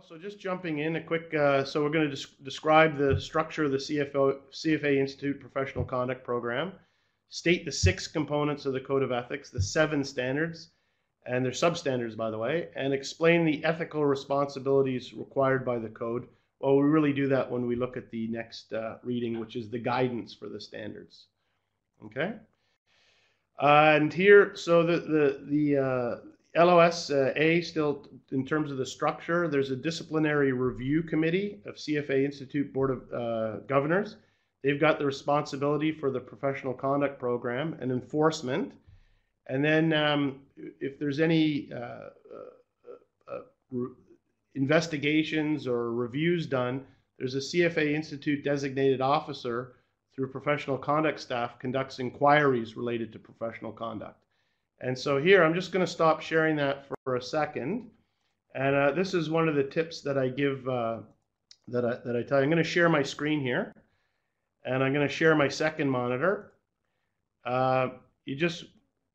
So just jumping in a quick, so we're going to describe the structure of the CFA Institute Professional Conduct Program, state the 6 components of the Code of Ethics, the 7 standards, and their substandards, by the way, and explain the ethical responsibilities required by the code. Well, we really do that when we look at the next reading, which is the guidance for the standards. Okay? And here, so the LOS-A, still in terms of the structure, there's a disciplinary review committee of CFA Institute Board of Governors. They've got the responsibility for the professional conduct program and enforcement. And then if there's any investigations or reviews done, there's a CFA Institute designated officer through professional conduct staff conducts inquiries related to professional conduct. And so here, I'm just going to stop sharing that for a second. And this is one of the tips that I give, that I tell you. I'm going to share my screen here. And I'm going to share my second monitor. You just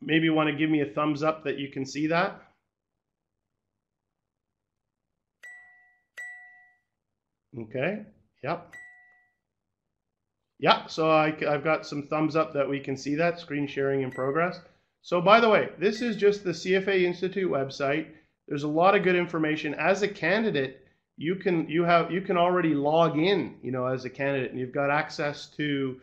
maybe want to give me a thumbs up that you can see that. Okay, yep. Yeah, so I've got some thumbs up that we can see that, screen sharing in progress. So by the way, this is just the CFA Institute website. There's a lot of good information. As a candidate, you can already log in, as a candidate, and you've got access to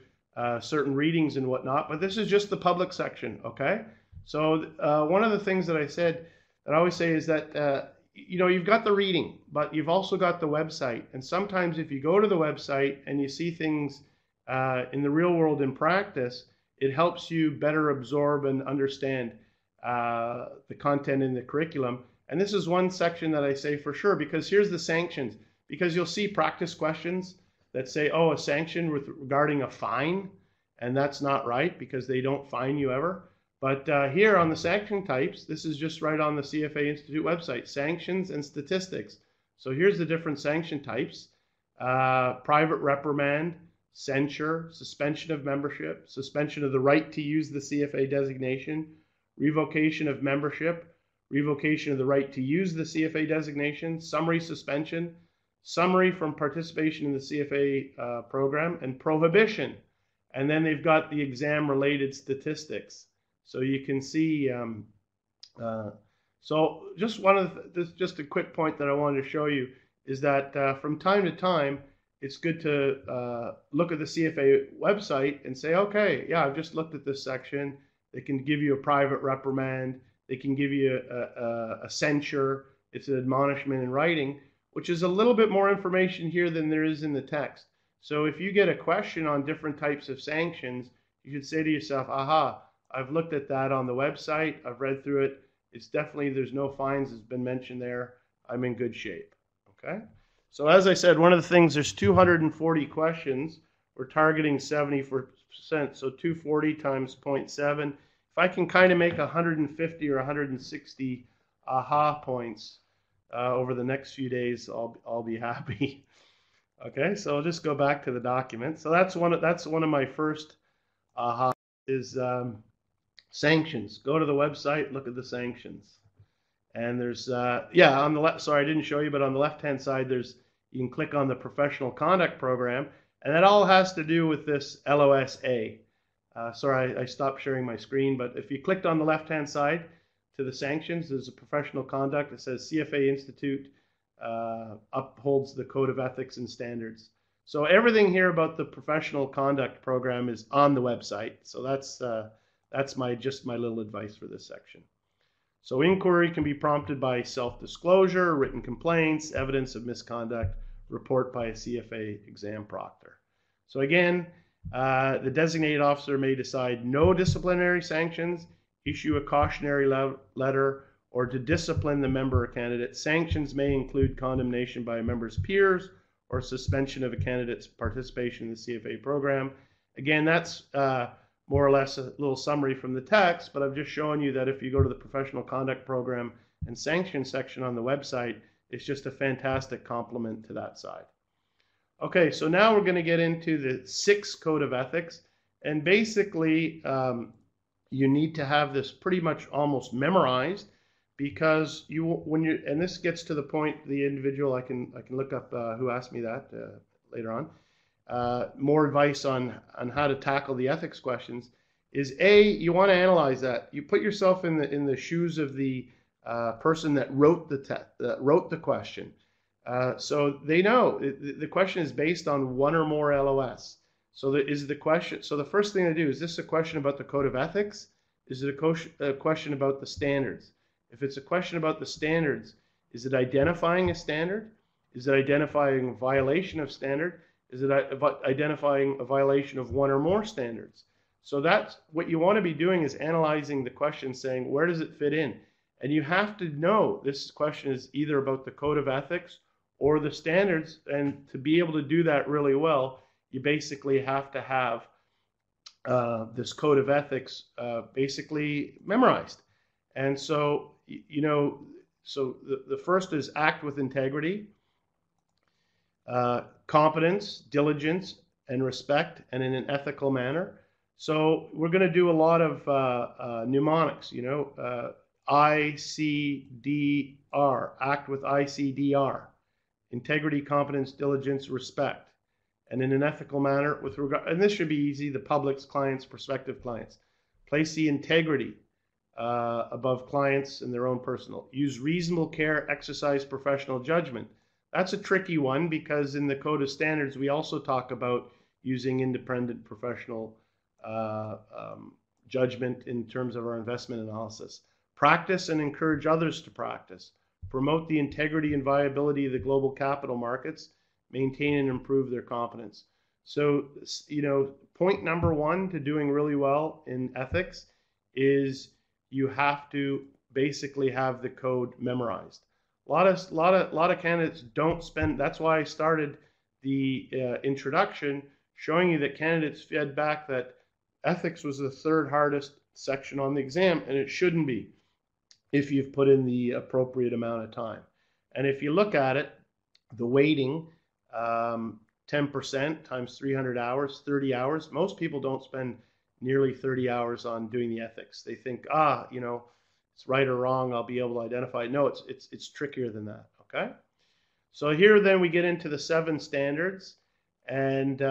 certain readings and whatnot. But this is just the public section, okay? So one of the things that I always say is that you've got the reading, but you've also got the website. And sometimes if you go to the website and you see things in the real world in practice, it helps you better absorb and understand the content in the curriculum. And this is one section that I say for sure, because here's the sanctions. Because you'll see practice questions that say, oh, a sanction regarding a fine, and that's not right because they don't fine you ever. But here on the sanction types, this is just right on the CFA Institute website, sanctions and statistics. So here's the different sanction types: private reprimand, censure, suspension of membership, suspension of the right to use the CFA designation, revocation of membership, revocation of the right to use the CFA designation, summary suspension, summary from participation in the CFA program, and prohibition. And then they've got the exam-related statistics. So you can see, so just a quick point that I wanted to show you is that from time to time, it's good to look at the CFA website and say, okay, yeah, I've just looked at this section. They can give you a private reprimand. They can give you a censure. It's an admonishment in writing, which is a little bit more information here than there is in the text. So if you get a question on different types of sanctions, you should say to yourself, aha, I've looked at that on the website. I've read through it. It's definitely, there's no fines that's been mentioned there. I'm in good shape, okay? So as I said, one of the things, there's 240 questions. We're targeting 70%, so 240 times 0.7. If I can kind of make 150 or 160 aha points over the next few days, I'll be happy. Okay, so I'll just go back to the document. So that's one of my first aha is sanctions. Go to the website, look at the sanctions. And there's, on the left, sorry, I didn't show you, but on the left-hand side, you can click on the professional conduct program, and that all has to do with this LOS-A. Sorry, I stopped sharing my screen, but if you clicked on the left-hand side to the sanctions, there's a professional conduct. It says CFA Institute upholds the Code of Ethics and Standards. So everything here about the professional conduct program is on the website. So that's just my little advice for this section. So inquiry can be prompted by self-disclosure, written complaints, evidence of misconduct, report by a CFA exam proctor. So again, the designated officer may decide no disciplinary sanctions, issue a cautionary letter, or to discipline the member or candidate. Sanctions may include condemnation by a member's peers or suspension of a candidate's participation in the CFA program. Again, that's more or less a little summary from the text, but I've just shown you that if you go to the professional conduct program and sanction section on the website, it's just a fantastic complement to that side. Okay, so now we're going to get into the 6 Code of Ethics, and basically you need to have this pretty much almost memorized because and this gets to the point, the individual, I can look up who asked me that later on. More advice on how to tackle the ethics questions is you want to analyze that. You put yourself in the shoes of the person that wrote the question. So they know the question is based on one or more LOS. So the first thing to do is this a question about the code of ethics? Is it a question about the standards? If it's a question about the standards, is it identifying a standard? Is it identifying a violation of standard? Is it identifying a violation of one or more standards? So that's what you want to be doing, is analyzing the question, saying, where does it fit in? And you have to know this question is either about the code of ethics or the standards. And to be able to do that really well, you basically have to have this code of ethics basically memorized. And so, so the first is act with integrity, competence, diligence, and respect, and in an ethical manner. So we're going to do a lot of mnemonics, ICDR, act with ICDR, integrity, competence, diligence, respect, and in an ethical manner with regard, and this should be easy, the public's, clients, prospective clients. Place the integrity above clients and their own personal. Use reasonable care, exercise professional judgment. That's a tricky one because in the Code of Standards, we also talk about using independent professional judgment in terms of our investment analysis. Practice and encourage others to practice. Promote the integrity and viability of the global capital markets. Maintain and improve their competence. So, point number one to doing really well in ethics is you have to basically have the code memorized. A lot of candidates don't spend. That's why I started the introduction showing you that candidates fed back that ethics was the third hardest section on the exam, and it shouldn't be if you've put in the appropriate amount of time. And if you look at it, the weighting, 10% times 300 hours, 30 hours. Most people don't spend nearly 30 hours on doing the ethics. They think, it's right or wrong, I'll be able to identify it. No, it's trickier than that, okay? So here then we get into the 7 standards. And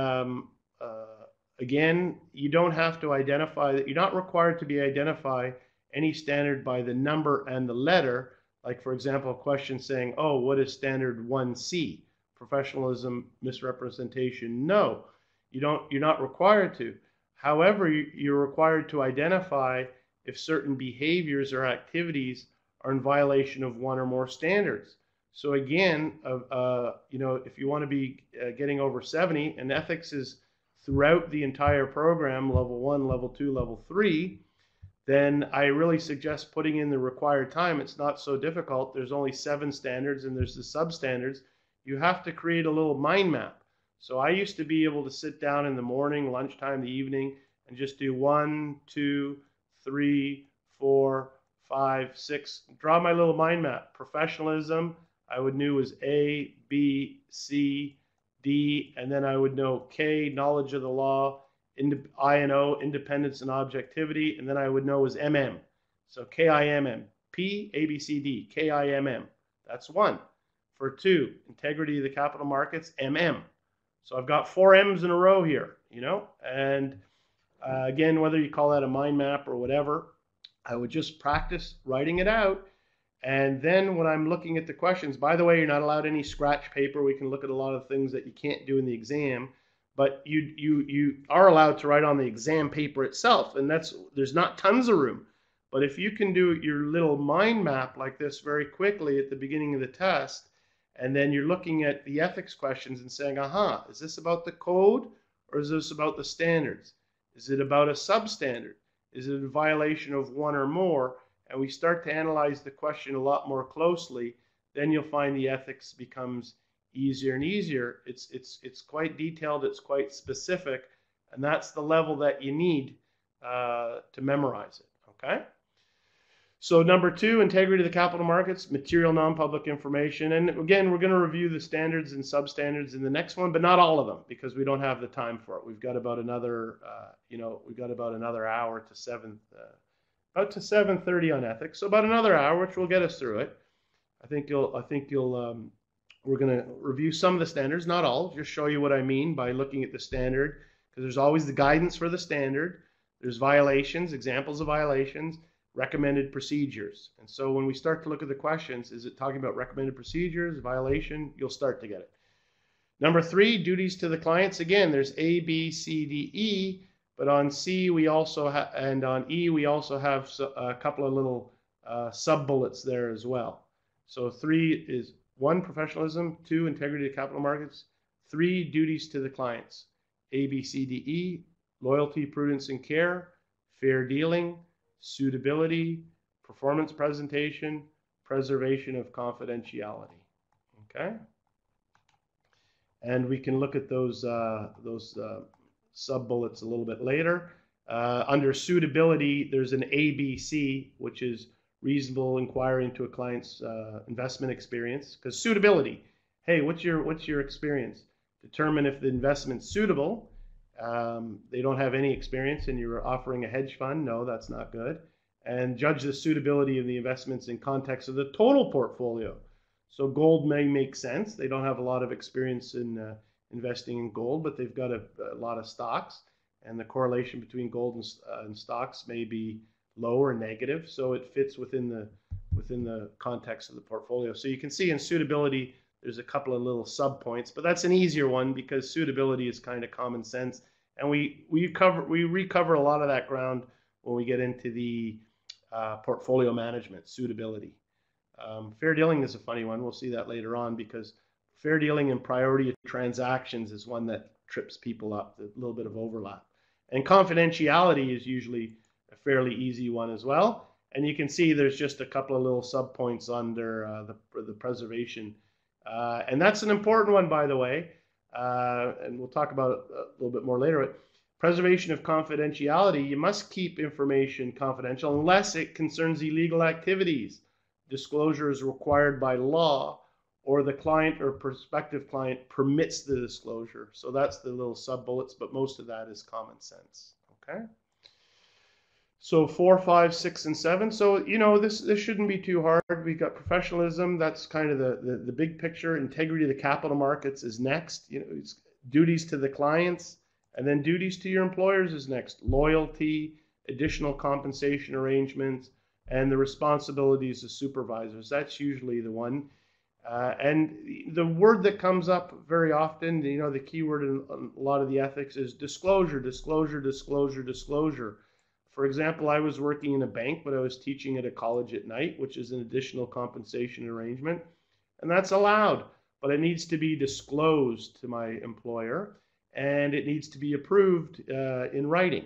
again, you don't have to identify, you're not required to identify any standard by the number and the letter. Like, for example, a question saying, what is standard 1C? Professionalism, misrepresentation. No, you're not required to. However, you're required to identify if certain behaviors or activities are in violation of one or more standards. So again, if you want to be getting over 70, and ethics is throughout the entire program, level 1, level 2, level 3, then I really suggest putting in the required time. It's not so difficult. There's only 7 standards, and there's the sub-standards. You have to create a little mind map. So I used to be able to sit down in the morning, lunchtime, the evening, and just do 1, 2, 3, 4, 5, 6. Draw my little mind map. Professionalism, I would know was A, B, C, D, and then I would know K, knowledge of the law, I and O, independence and objectivity, and then I would know was MM. So KIMM, P, A, B, C, D, KIMM. That's 1. For 2, integrity of the capital markets, MM. So I've got 4 M's in a row here, and again, whether you call that a mind map or whatever, I would just practice writing it out. And then when I'm looking at the questions, by the way, you're not allowed any scratch paper. We can look at a lot of things that you can't do in the exam, but you are allowed to write on the exam paper itself, and there's not tons of room. But if you can do your little mind map like this very quickly at the beginning of the test, and then you're looking at the ethics questions and saying, is this about the code or is this about the standards? Is it about a substandard? Is it a violation of one or more? And we start to analyze the question a lot more closely, then you'll find the ethics becomes easier and easier. It's quite detailed, it's quite specific, and that's the level that you need to memorize it, okay? So number 2, integrity of the capital markets, material non-public information. And again, we're going to review the standards and substandards in the next one, but not all of them because we don't have the time for it. We've got about another, hour to 7th about to 7:30 on ethics, so about another hour, which will get us through it. We're going to review some of the standards, not all, just show you what I mean by looking at the standard, because there's always the guidance for the standard. There's violations, examples of violations, recommended procedures. And so when we start to look at the questions, is it talking about recommended procedures, violation? You'll start to get it. Number 3, duties to the clients. Again, there's A, B, C, D, E, but on C we also have, and on E we also have a couple of little sub-bullets there as well. So 3 is 1, professionalism, 2, integrity of capital markets, 3, duties to the clients. A, B, C, D, E, loyalty, prudence, and care, fair dealing, suitability, performance presentation, preservation of confidentiality. Okay? And we can look at those sub-bullets a little bit later. Under suitability, there's an ABC, which is reasonable inquiry into a client's investment experience. Because suitability, hey, what's your experience? Determine if the investment's suitable. They don't have any experience and you're offering a hedge fund. No, that's not good. And judge the suitability of the investments in context of the total portfolio. So gold may make sense. They don't have a lot of experience in investing in gold, but they've got a lot of stocks, and the correlation between gold and stocks may be low or negative, so it fits within the context of the portfolio. So you can see in suitability, there's a couple of little sub-points, but that's an easier one because suitability is kind of common sense, and we recover a lot of that ground when we get into the portfolio management, suitability. Fair dealing is a funny one. We'll see that later on because fair dealing and priority of transactions is one that trips people up, a little bit of overlap. And confidentiality is usually a fairly easy one as well. And you can see there's just a couple of little sub-points under the preservation. And that's an important one, by the way. And we'll talk about it a little bit more later. But preservation of confidentiality, you must keep information confidential unless it concerns illegal activities. Disclosure is required by law, or the client or prospective client permits the disclosure. So that's the little sub-bullets, but most of that is common sense. Okay. So 4, 5, 6, and 7. So this shouldn't be too hard. We got professionalism. That's kind of the big picture. Integrity of the capital markets is next. It's duties to the clients, and then duties to your employers is next. Loyalty, additional compensation arrangements, and the responsibilities of supervisors. That's usually the one. And the word that comes up very often, the key word in a lot of the ethics is disclosure, disclosure, disclosure, disclosure. For example, I was working in a bank, but I was teaching at a college at night, which is an additional compensation arrangement. And that's allowed, but it needs to be disclosed to my employer, and it needs to be approved in writing.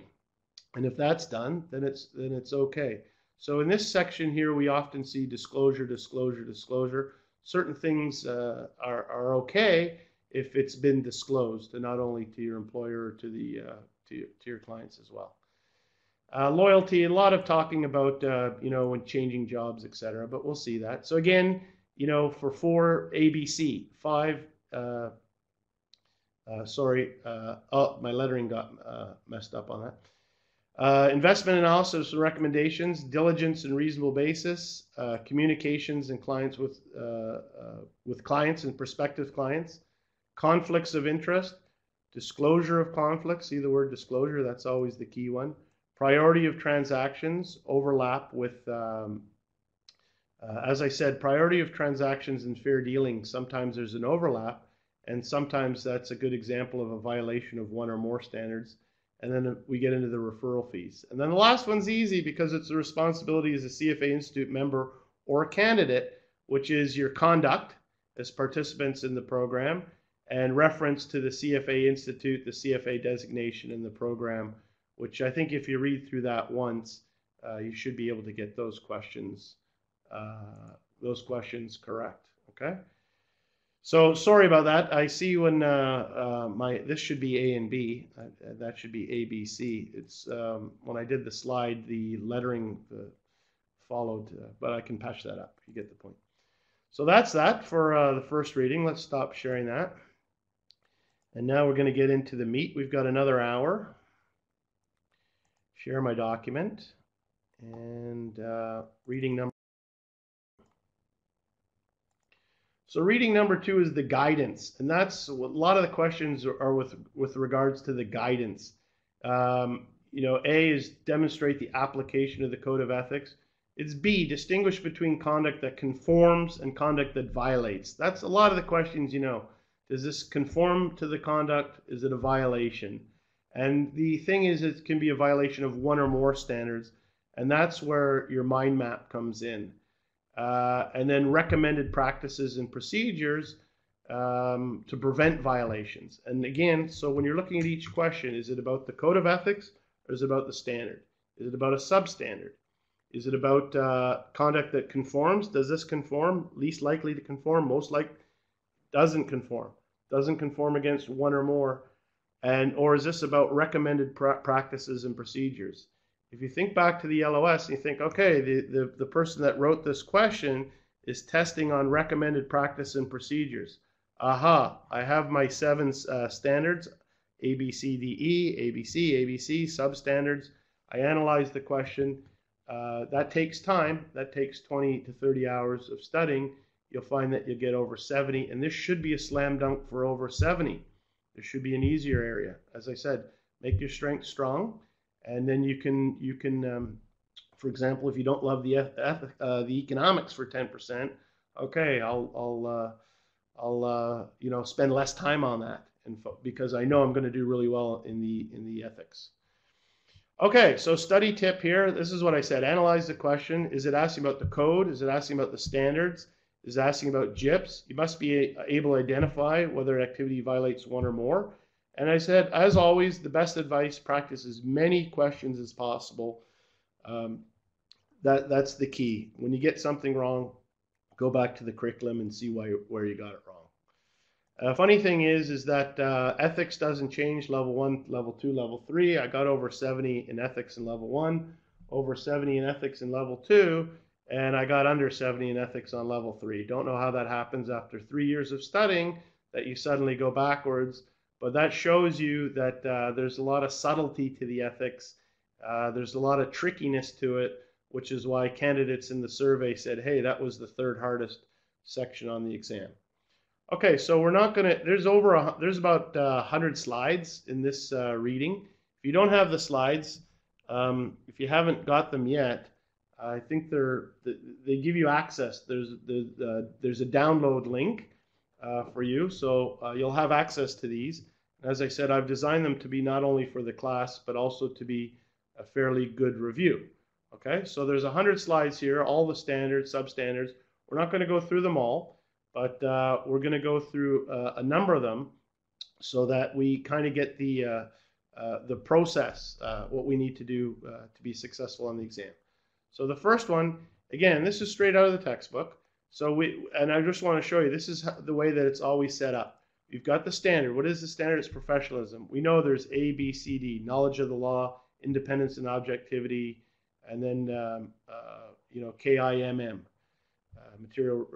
And if that's done, then it's okay. So in this section here, we often see disclosure, disclosure, disclosure. Certain things are okay if it's been disclosed, and not only to your employer, to your clients as well. Loyalty, a lot of talking about when changing jobs, etc. But we'll see that. So again, for 4, ABC, 5. My lettering got messed up on that. Investment analysis and recommendations, diligence and reasonable basis, communications and clients with clients and prospective clients, conflicts of interest, disclosure of conflicts. See the word disclosure, that's always the key one. Priority of transactions, overlap with, as I said, priority of transactions and fair dealing. Sometimes there's an overlap, and sometimes that's a good example of a violation of one or more standards. And then we get into the referral fees. And then the last one's easy because it's the responsibility as a CFA Institute member or a candidate, which is your conduct as participants in the program and reference to the CFA Institute, the CFA designation in the program, which I think if you read through that once, you should be able to get those questions correct, okay? So sorry about that. I see when this should be A and B. That should be A, B, C. It's when I did the slide, the lettering followed, but I can patch that up. You get the point. So that's that for the first reading. Let's stop sharing that. And now we're going to get into the meat. We've got another hour. Share my document. And reading number. So reading number 2 is the guidance, and that's what a lot of the questions are with regards to the guidance. A is demonstrate the application of the code of ethics. It's B, distinguish between conduct that conforms and conduct that violates. That's a lot of the questions, Does this conform to the conduct? Is it a violation? And the thing is, it can be a violation of one or more standards, and that's where your mind map comes in. And then recommended practices and procedures to prevent violations. And again, so when you're looking at each question, is it about the code of ethics or is it about the standard? Is it about a substandard? Is it about conduct that conforms? Does this conform? Least likely to conform, most likely doesn't conform. Doesn't conform against one or more. Or is this about recommended practices and procedures? If you think back to the LOS, you think, okay, the person that wrote this question is testing on recommended practice and procedures. Aha, I have my 7 standards, A, B, C, D, E, ABC, substandards. I analyze the question. That takes time. That takes 20 to 30 hours of studying. You'll find that you'll get over 70, and this should be a slam dunk for over 70. There should be an easier area. As I said, make your strength strong. And then you can, for example, if you don't love the economics for 10%, okay, I'll spend less time on that, because I know I'm going to do really well in the ethics. Okay, so study tip here. This is what I said. Analyze the question. Is it asking about the code? Is it asking about the standards? Is it asking about JIPs? You must be able to identify whether an activity violates one or more. And I said, as always, the best advice, practice as many questions as possible. That's the key. When you get something wrong, go back to the curriculum and see where you got it wrong. Funny thing is that ethics doesn't change, level 1, level 2, level 3. I got over 70 in ethics in level 1, over 70 in ethics in level 2, and I got under 70 in ethics on level 3. Don't know how that happens after 3 years of studying, that you suddenly go backwards. But that shows you that there's a lot of subtlety to the ethics. There's a lot of trickiness to it, which is why candidates in the survey said, hey, that was the 3rd hardest section on the exam. Okay, so we're not going to, there's about 100 slides in this reading. If you don't have the slides, if you haven't got them yet, I think they give you access. There's a download link for you, so you'll have access to these. As I said, I've designed them to be not only for the class, but also to be a fairly good review. Okay, so there's 100 slides here, all the standards, substandards. We're not going to go through them all, but we're going to go through a number of them so that we kind of get the process, what we need to do to be successful on the exam. So the first one, again, this is straight out of the textbook. And I just want to show you, this is the way that it's always set up. You've got the standard. What is the standard? It's professionalism. We know there's A, B, C, D, knowledge of the law, independence and objectivity, and then KIMM, material.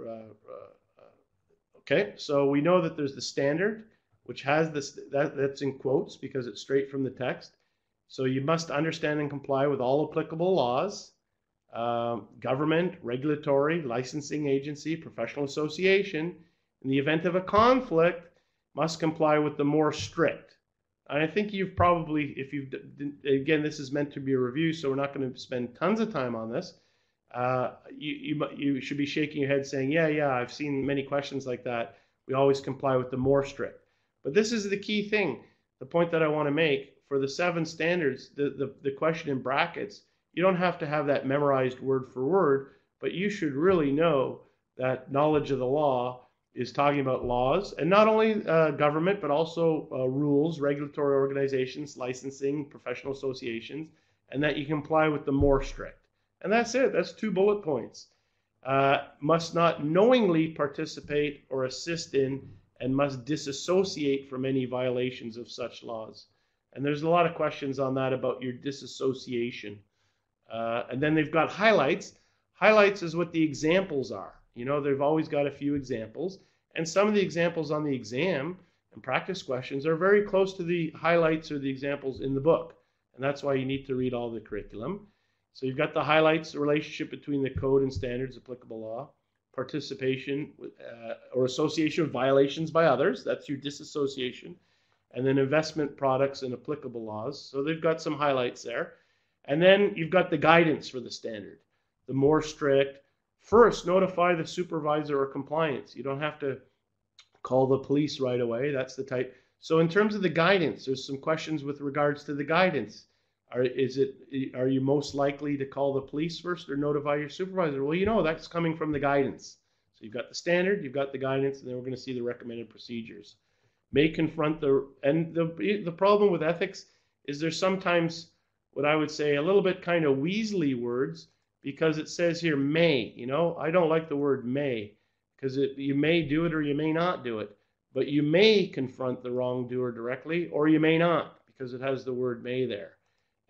Okay, so we know that there's the standard, which has this, that's in quotes because it's straight from the text. So you must understand and comply with all applicable laws. Government, regulatory, licensing agency, professional association, in the event of a conflict, must comply with the more strict. And I think you've probably, again, this is meant to be a review, so we're not going to spend tons of time on this. You should be shaking your head saying, yeah, I've seen many questions like that. We always comply with the more strict. But this is the key thing, the point that I want to make. For the 7 standards, the question in brackets, you don't have to have that memorized word for word, but you should really know that knowledge of the law is talking about laws, and not only government, but also rules, regulatory organizations, licensing, professional associations, and that you comply with the more strict. And that's it. That's 2 bullet points. Must not knowingly participate or assist in, and must disassociate from any violations of such laws. And there's a lot of questions on that about your disassociation. And then they've got highlights. Highlights is what the examples are. They've always got a few examples. And some of the examples on the exam and practice questions are very close to the highlights or the examples in the book. And that's why you need to read all the curriculum. So you've got the highlights, the relationship between the code and standards, applicable law, participation or association with violations by others, that's your disassociation, and then investment products and applicable laws. So they've got some highlights there. And then you've got the guidance for the standard, the more strict. First, notify the supervisor or compliance. You don't have to call the police right away. That's the type. So in terms of the guidance, there's some questions with regards to the guidance. Are you most likely to call the police first or notify your supervisor? Well, you know, that's coming from the guidance. So you've got the standard, you've got the guidance, and then we're going to see the recommended procedures. May confront the problem with ethics is there's sometimes what I would say a little bit kind of weaselly words, because it says here may. You know, I don't like the word may, because you may do it or you may not do it, but you may confront the wrongdoer directly or you may not, because it has the word may there.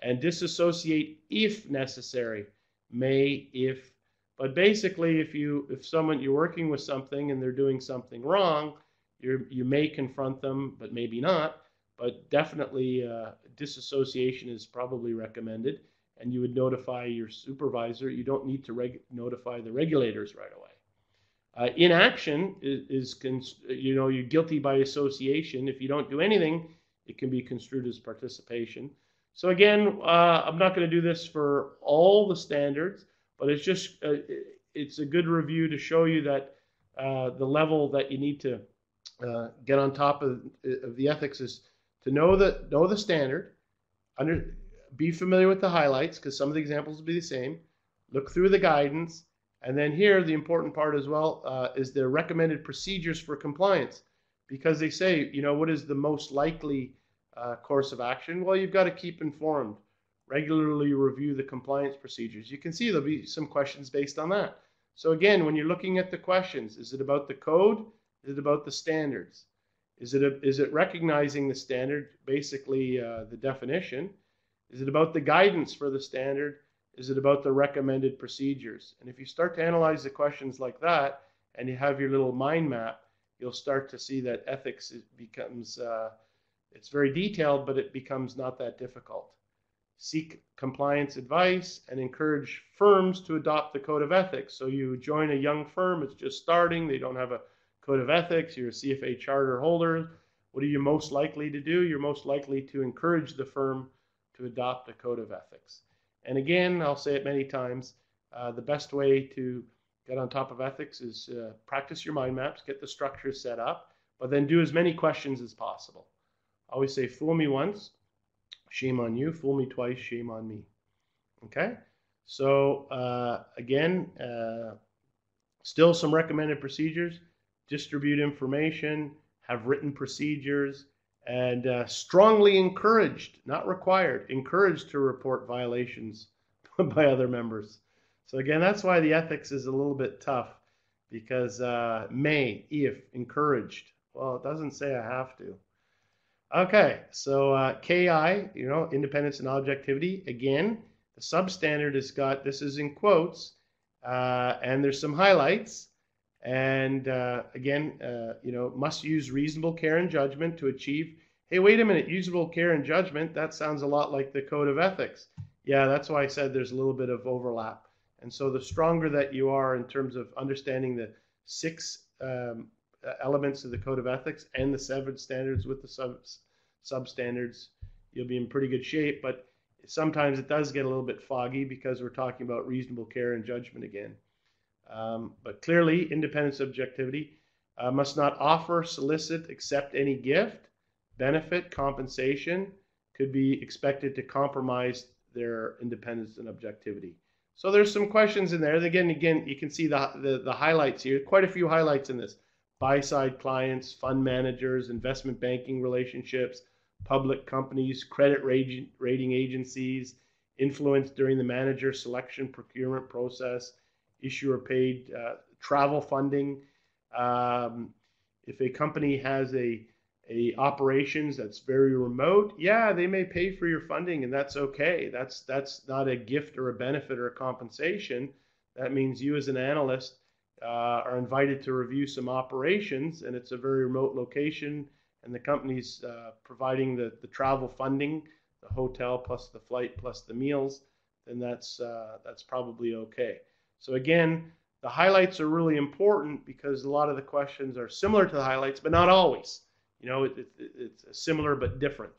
And disassociate if necessary, may, if. But basically, if you're working with something and they're doing something wrong, you may confront them, but maybe not. But definitely disassociation is probably recommended, and you would notify your supervisor. You don't need to notify the regulators right away. Inaction is you're guilty by association. If you don't do anything, it can be construed as participation. So again, I'm not going to do this for all the standards, but it's just it's a good review to show you that the level that you need to get on top of the ethics is to know the standard, be familiar with the highlights, because some of the examples will be the same. Look through the guidance, and then here the important part as well is the recommended procedures for compliance, because they say, you know, what is the most likely course of action? Well, you've got to keep informed. Regularly review the compliance procedures. You can see there'll be some questions based on that. So again, when you're looking at the questions, is it about the code? Is it about the standards? Is it recognizing the standard, basically the definition? Is it about the guidance for the standard? Is it about the recommended procedures? And if you start to analyze the questions like that, and you have your little mind map, you'll start to see that ethics becomes it's very detailed, but it becomes not that difficult. Seek compliance advice and encourage firms to adopt the code of ethics. So you join a young firm, it's just starting, they don't have a code of ethics, you're a CFA charter holder. What are you most likely to do? You're most likely to encourage the firm to adopt a code of ethics. And again, I'll say it many times, the best way to get on top of ethics is practice your mind maps, get the structure set up, but then do as many questions as possible. I always say, fool me once, shame on you. Fool me twice, shame on me. Okay? So again, still some recommended procedures. Distribute information, have written procedures, and strongly encouraged, not required, encouraged to report violations by other members. So again, that's why the ethics is a little bit tough, because may, if, encouraged. Well, it doesn't say I have to. Okay, so KI, you know, independence and objectivity. Again, the substandard has got, this is in quotes, and there's some highlights. And again, you know, must use reasonable care and judgment to achieve. Hey, wait a minute, reasonable care and judgment, that sounds a lot like the code of ethics. Yeah, that's why I said there's a little bit of overlap. And so the stronger that you are in terms of understanding the 6 elements of the code of ethics and the 7 standards with the substandards, you'll be in pretty good shape. But sometimes it does get a little bit foggy because we're talking about reasonable care and judgment again. But clearly, independent subjectivity must not offer, solicit, accept any gift, benefit, compensation, could be expected to compromise their independence and objectivity. So there's some questions in there. Again, you can see the highlights here. Quite a few highlights in this. Buy-side clients, fund managers, investment banking relationships, public companies, credit rating agencies, influence during the manager selection procurement process, issuer paid travel funding. If a company has a operations that's very remote, yeah, they may pay for your funding, and that's okay. That's not a gift or a benefit or a compensation. That means you as an analyst are invited to review some operations, and it's a very remote location, and the company's providing the travel funding, the hotel plus the flight plus the meals, then that's probably okay. So again, the highlights are really important because a lot of the questions are similar to the highlights, but not always. It's similar but different.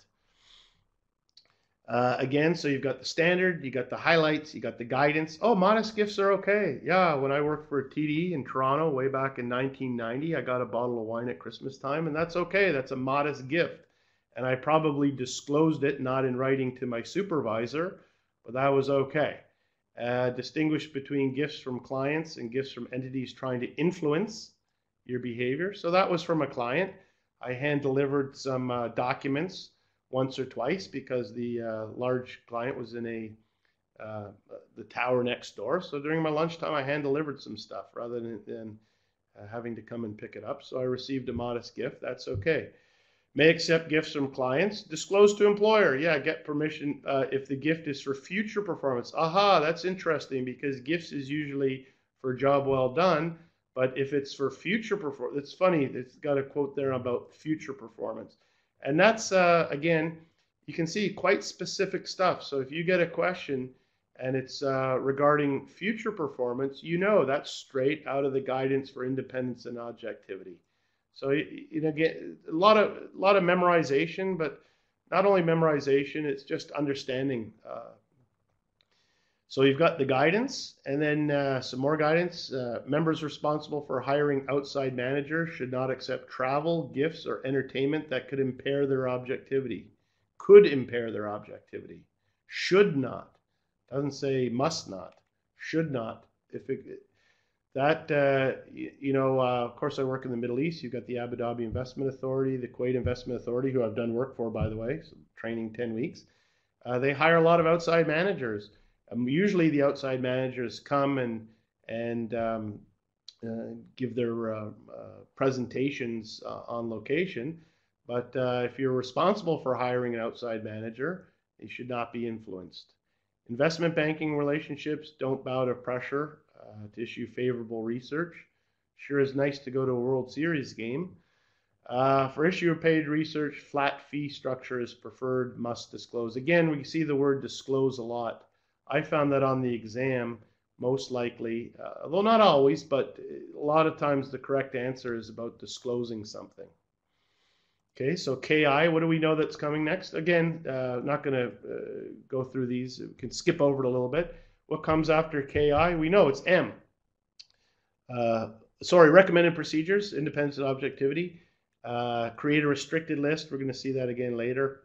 Again, so you've got the standard, you got the highlights, you got the guidance. Oh, modest gifts are okay. Yeah, when I worked for TD in Toronto way back in 1990, I got a bottle of wine at Christmas time, and that's okay. That's a modest gift. And I probably disclosed it, not in writing to my supervisor, but that was okay. Distinguish between gifts from clients and gifts from entities trying to influence your behavior. So that was from a client. I hand delivered some documents once or twice because the large client was in the tower next door. So during my lunchtime, I hand delivered some stuff rather than having to come and pick it up. So I received a modest gift. That's okay. May accept gifts from clients. Disclose to employer. Yeah, get permission if the gift is for future performance. Aha, that's interesting because gifts is usually for a job well done. But if it's for future performance, it's funny. It's got a quote there about future performance. And that's, again, you can see quite specific stuff. So if you get a question and it's regarding future performance, that's straight out of the guidance for independence and objectivity. So again, a lot of memorization, but not only memorization, it's just understanding. So you've got the guidance, and then some more guidance. Members responsible for hiring outside managers should not accept travel, gifts, or entertainment that could impair their objectivity. Could impair their objectivity. Should not. Doesn't say must not. Should not. Of course, I work in the Middle East. You've got the Abu Dhabi Investment Authority, the Kuwait Investment Authority, who I've done work for, by the way, so training 10 weeks. They hire a lot of outside managers. Usually the outside managers come and give their presentations on location. But if you're responsible for hiring an outside manager, they should not be influenced. Investment banking relationships, don't bow to pressure to issue favorable research. Sure is nice to go to a World Series game. For issue of paid research, flat fee structure is preferred, must disclose. Again, we see the word disclose a lot. I found that on the exam, most likely, although not always, but a lot of times the correct answer is about disclosing something. Okay, so KI, what do we know that's coming next? Again, not going to go through these. We can skip over it a little bit. What comes after KI? We know it's M. Recommended procedures, independence and objectivity. Create a restricted list. We're going to see that again later.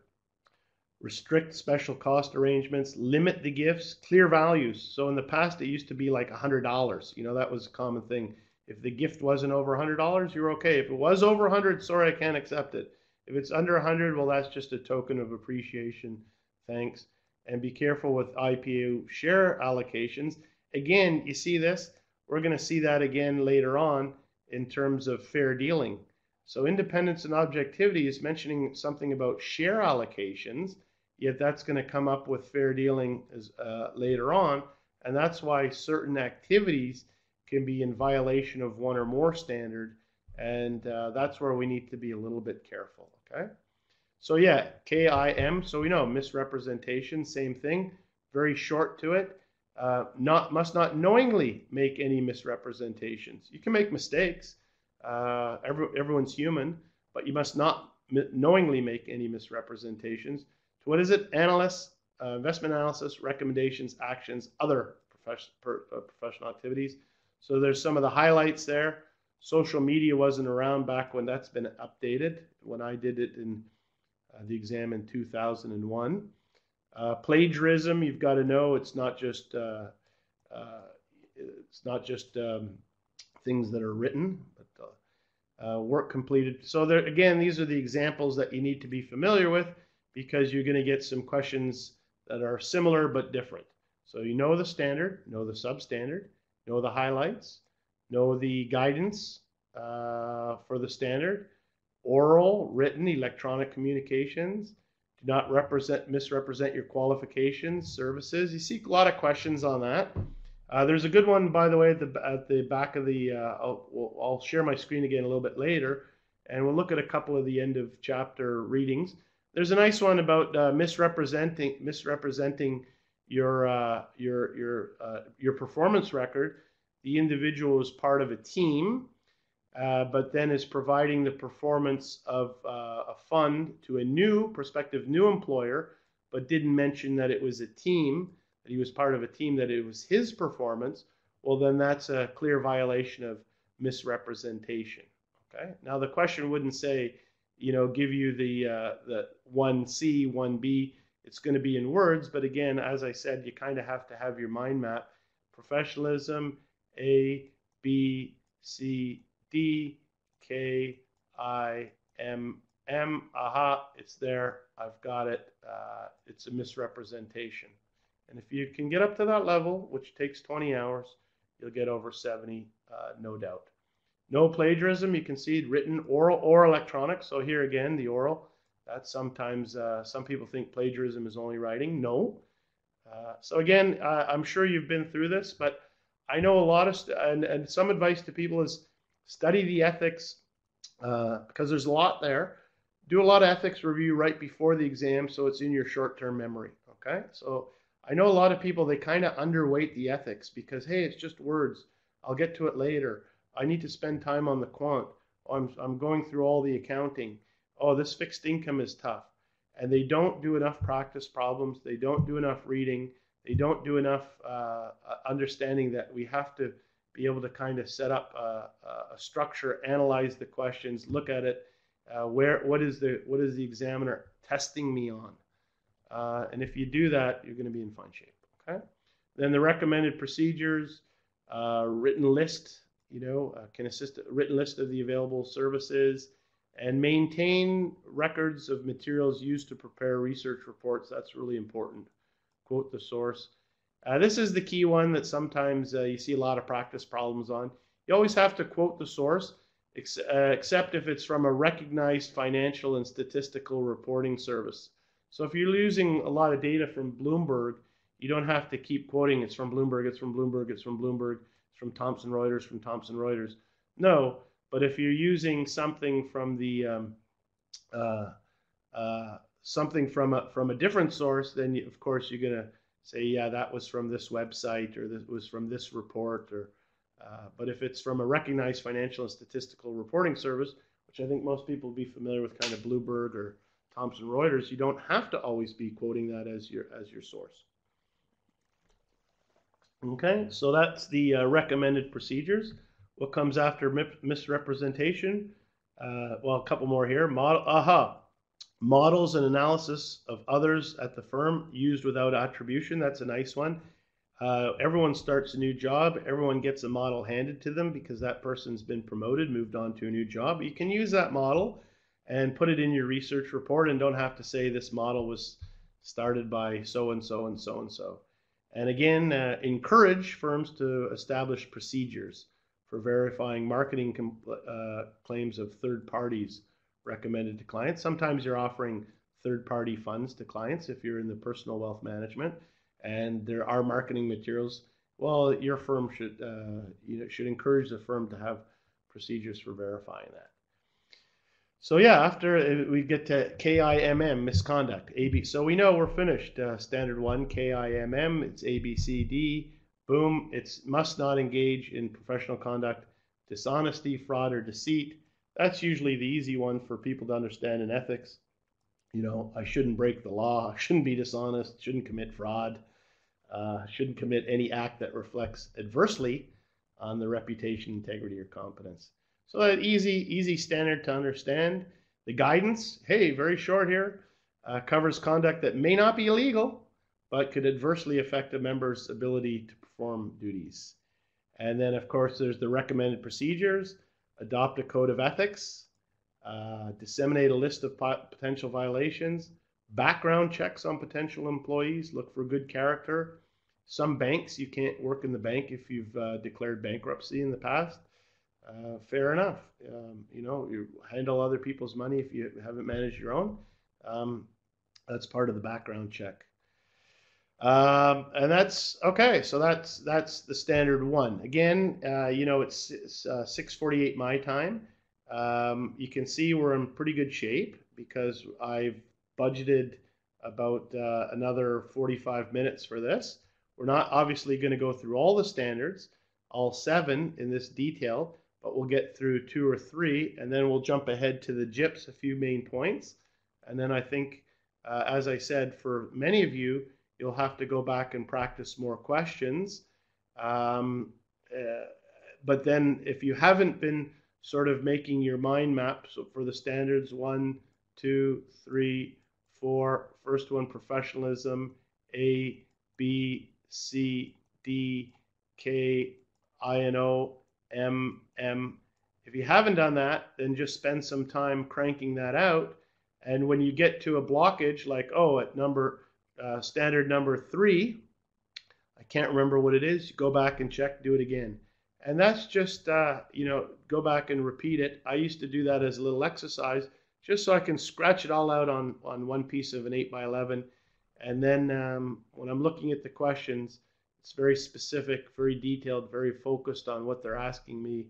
Restrict special cost arrangements, limit the gifts, clear values. So in the past, it used to be like $100. That was a common thing. If the gift wasn't over $100, you're okay. If it was over 100, sorry, I can't accept it. If it's under 100, well, that's just a token of appreciation. Thanks. And be careful with IPO share allocations. Again, you see this? We're going to see that again later on in terms of fair dealing. So independence and objectivity is mentioning something about share allocations, yet that's going to come up with fair dealing later on. And that's why certain activities can be in violation of one or more standard. And that's where we need to be a little bit careful, okay? So yeah, KIM, so we know misrepresentation, same thing, very short to it. Must not knowingly make any misrepresentations. You can make mistakes. Everyone's human, but you must not knowingly make any misrepresentations. So what is it? Analysts, investment analysis, recommendations, actions, other professional activities. So there's some of the highlights there. Social media wasn't around back when that's been updated, when I did it in the exam in 2001. Plagiarism, you've got to know it's not just things that are written, but work completed. So there, again, these are the examples that you need to be familiar with because you're going to get some questions that are similar but different. So you know the standard, know the substandard, know the highlights, know the guidance for the standard, oral, written, electronic communications. Do not misrepresent your qualifications, services. You see a lot of questions on that. There's a good one, by the way, at the back of the, I'll share my screen again a little bit later, and we'll look at a couple of the end of chapter readings. There's a nice one about misrepresenting your performance record, the individual is part of a team, but then is providing the performance of a fund to a prospective new employer, but didn't mention that it was a team, that he was part of a team, that it was his performance, well, then that's a clear violation of misrepresentation. Okay. Now the question wouldn't say, give you the 1C, 1B. It's going to be in words, but again, as I said, you kind of have to have your mind map. Professionalism, A, B, C, D, K, I, M, M. Aha, it's there. I've got it. It's a misrepresentation. And if you can get up to that level, which takes 20 hours, you'll get over 70, no doubt. No plagiarism, you can see written, oral, or electronic. So here again, the oral. That's sometimes, some people think plagiarism is only writing. No. So again, I'm sure you've been through this, but I know a lot of, and some advice to people is study the ethics, because there's a lot there. Do a lot of ethics review right before the exam so it's in your short-term memory, okay? So I know a lot of people, they kind of underweight the ethics because, hey, it's just words. I'll get to it later. I need to spend time on the quant. Oh, I'm going through all the accounting. Oh, this fixed income is tough. And they don't do enough practice problems. They don't do enough reading. They don't do enough understanding that we have to be able to kind of set up a structure, analyze the questions, look at it. What is the examiner testing me on? And if you do that, you're going to be in fine shape. Okay. Then the recommended procedures, written list. Can assist a written list of the available services, and maintain records of materials used to prepare research reports. That's really important. Quote the source. This is the key one that sometimes you see a lot of practice problems on. You always have to quote the source, except if it's from a recognized financial and statistical reporting service. So if you're using a lot of data from Bloomberg, you don't have to keep quoting it's from Bloomberg, it's from Bloomberg, it's from Bloomberg, it's from Thomson Reuters, from Thomson Reuters. No, but if you're using something from the something from a different source, then of course you're going to say, yeah, that was from this website, or this was from this report, or but if it's from a recognized financial and statistical reporting service, which I think most people will be familiar with, kind of Bloomberg or Thomson Reuters, you don't have to always be quoting that as your source. Okay, so that's the recommended procedures. What comes after misrepresentation? Well, a couple more here. Models and analysis of others at the firm used without attribution. That's a nice one. Everyone starts a new job. Everyone gets a model handed to them because that person's been promoted, moved on to a new job. You can use that model and put it in your research report, and don't have to say this model was started by so-and-so and so-and-so. And again, encourage firms to establish procedures for verifying marketing claims of third parties recommended to clients. Sometimes you're offering third-party funds to clients if you're in the personal wealth management, and there are marketing materials. Well, your firm should encourage the firm to have procedures for verifying that. So yeah, after we get to KIMM, misconduct, AB. So we know we're finished. Standard 1, KIMM, it's ABCD. Boom, it's must not engage in professional conduct, dishonesty, fraud, or deceit. That's usually the easy one for people to understand in ethics. I shouldn't break the law, I shouldn't be dishonest, shouldn't commit fraud, shouldn't commit any act that reflects adversely on the reputation, integrity, or competence. So that easy standard to understand. The guidance, hey, very short here, covers conduct that may not be illegal, but could adversely affect a member's ability to perform duties. And then, of course, there's the recommended procedures, adopt a code of ethics, disseminate a list of potential violations, background checks on potential employees, look for good character. Some banks, you can't work in the bank if you've declared bankruptcy in the past. Fair enough. You handle other people's money if you haven't managed your own. That's part of the background check. And that's okay. So that's the standard one. Again, it's 6:48 my time. You can see we're in pretty good shape because I've budgeted about another 45 minutes for this. We're not obviously going to go through all the standards, all 7 in this detail, but we'll get through 2 or 3, and then we'll jump ahead to the JIPs, a few main points. And then I think, as I said, for many of you, you'll have to go back and practice more questions. But then if you haven't been sort of making your mind map, so for the standards 1, 2, 3, 4, first one, professionalism, A, B, C, D, K, I and O, M, M. If you haven't done that, then just spend some time cranking that out. And when you get to a blockage, like, oh, at standard number 3, I can't remember what it is, you go back and check, do it again. And that's just, go back and repeat it. I used to do that as a little exercise, just so I can scratch it all out on one piece of an 8x11. And then when I'm looking at the questions, it's very specific, very detailed, very focused on what they're asking me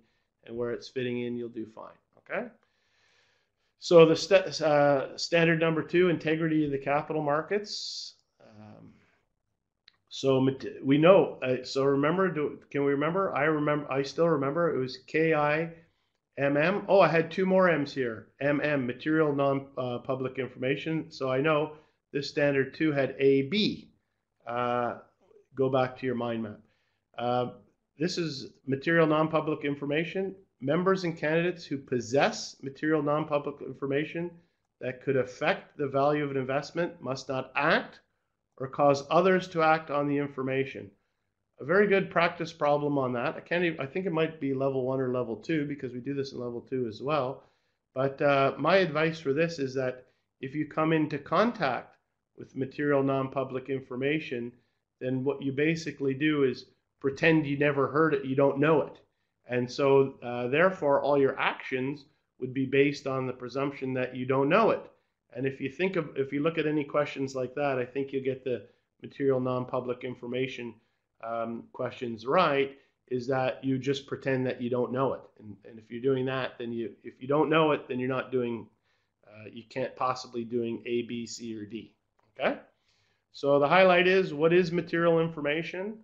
and where it's fitting in. You'll do fine, okay? So the standard number 2, integrity of the capital markets. So we know, so remember, can we remember? I still remember, it was KIMM. Oh, I had 2 more M's here. MM, material non-public information. So I know this standard 2 had AB. Go back to your mind map. This is material non-public information. Members and candidates who possess material non-public information that could affect the value of an investment must not act or cause others to act on the information. A very good practice problem on that. I think it might be level 1 or level 2, because we do this in level 2 as well. But my advice for this is that if you come into contact with material non-public information, then what you basically do is pretend you never heard it, you don't know it. And so therefore all your actions would be based on the presumption that you don't know it. And if you look at any questions like that, I think you'll get the material non-public information questions right, is that you just pretend that you don't know it. And if you're doing that, then if you don't know it, then you're not doing, you can't possibly doing A, B, C, or D, okay? So the highlight is, what is material information?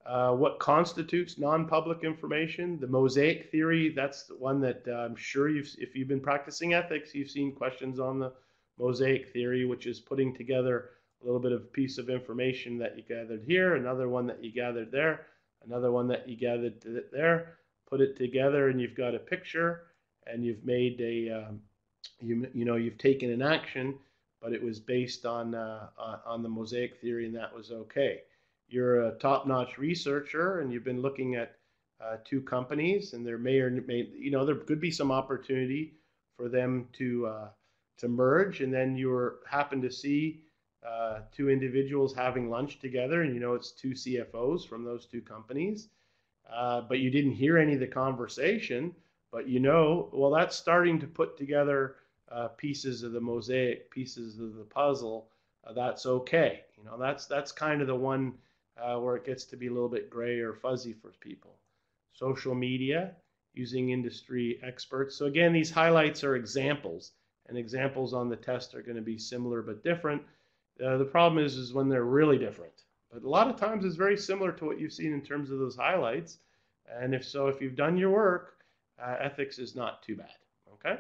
What constitutes non-public information? The mosaic theory, that's the one that I'm sure if you've been practicing ethics, you've seen questions on the mosaic theory, which is putting together a little bit of piece of information that you gathered here, another one that you gathered there, another one that you gathered there, put it together, and you've got a picture, and you've made a, you've taken an action, but it was based on the mosaic theory, and that was okay. You're a top-notch researcher, and you've been looking at 2 companies, and there there could be some opportunity for them to merge, and then you happen to see 2 individuals having lunch together, and it's 2 CFOs from those 2 companies, but you didn't hear any of the conversation, but well, that's starting to put together pieces of the mosaic, pieces of the puzzle. That's okay. That's kind of the one where it gets to be a little bit gray or fuzzy for people. Social media, using industry experts. So again, these highlights are examples, and examples on the test are going to be similar but different. The problem is when they're really different. But a lot of times it's very similar to what you've seen in terms of those highlights. And if you've done your work, ethics is not too bad. Okay?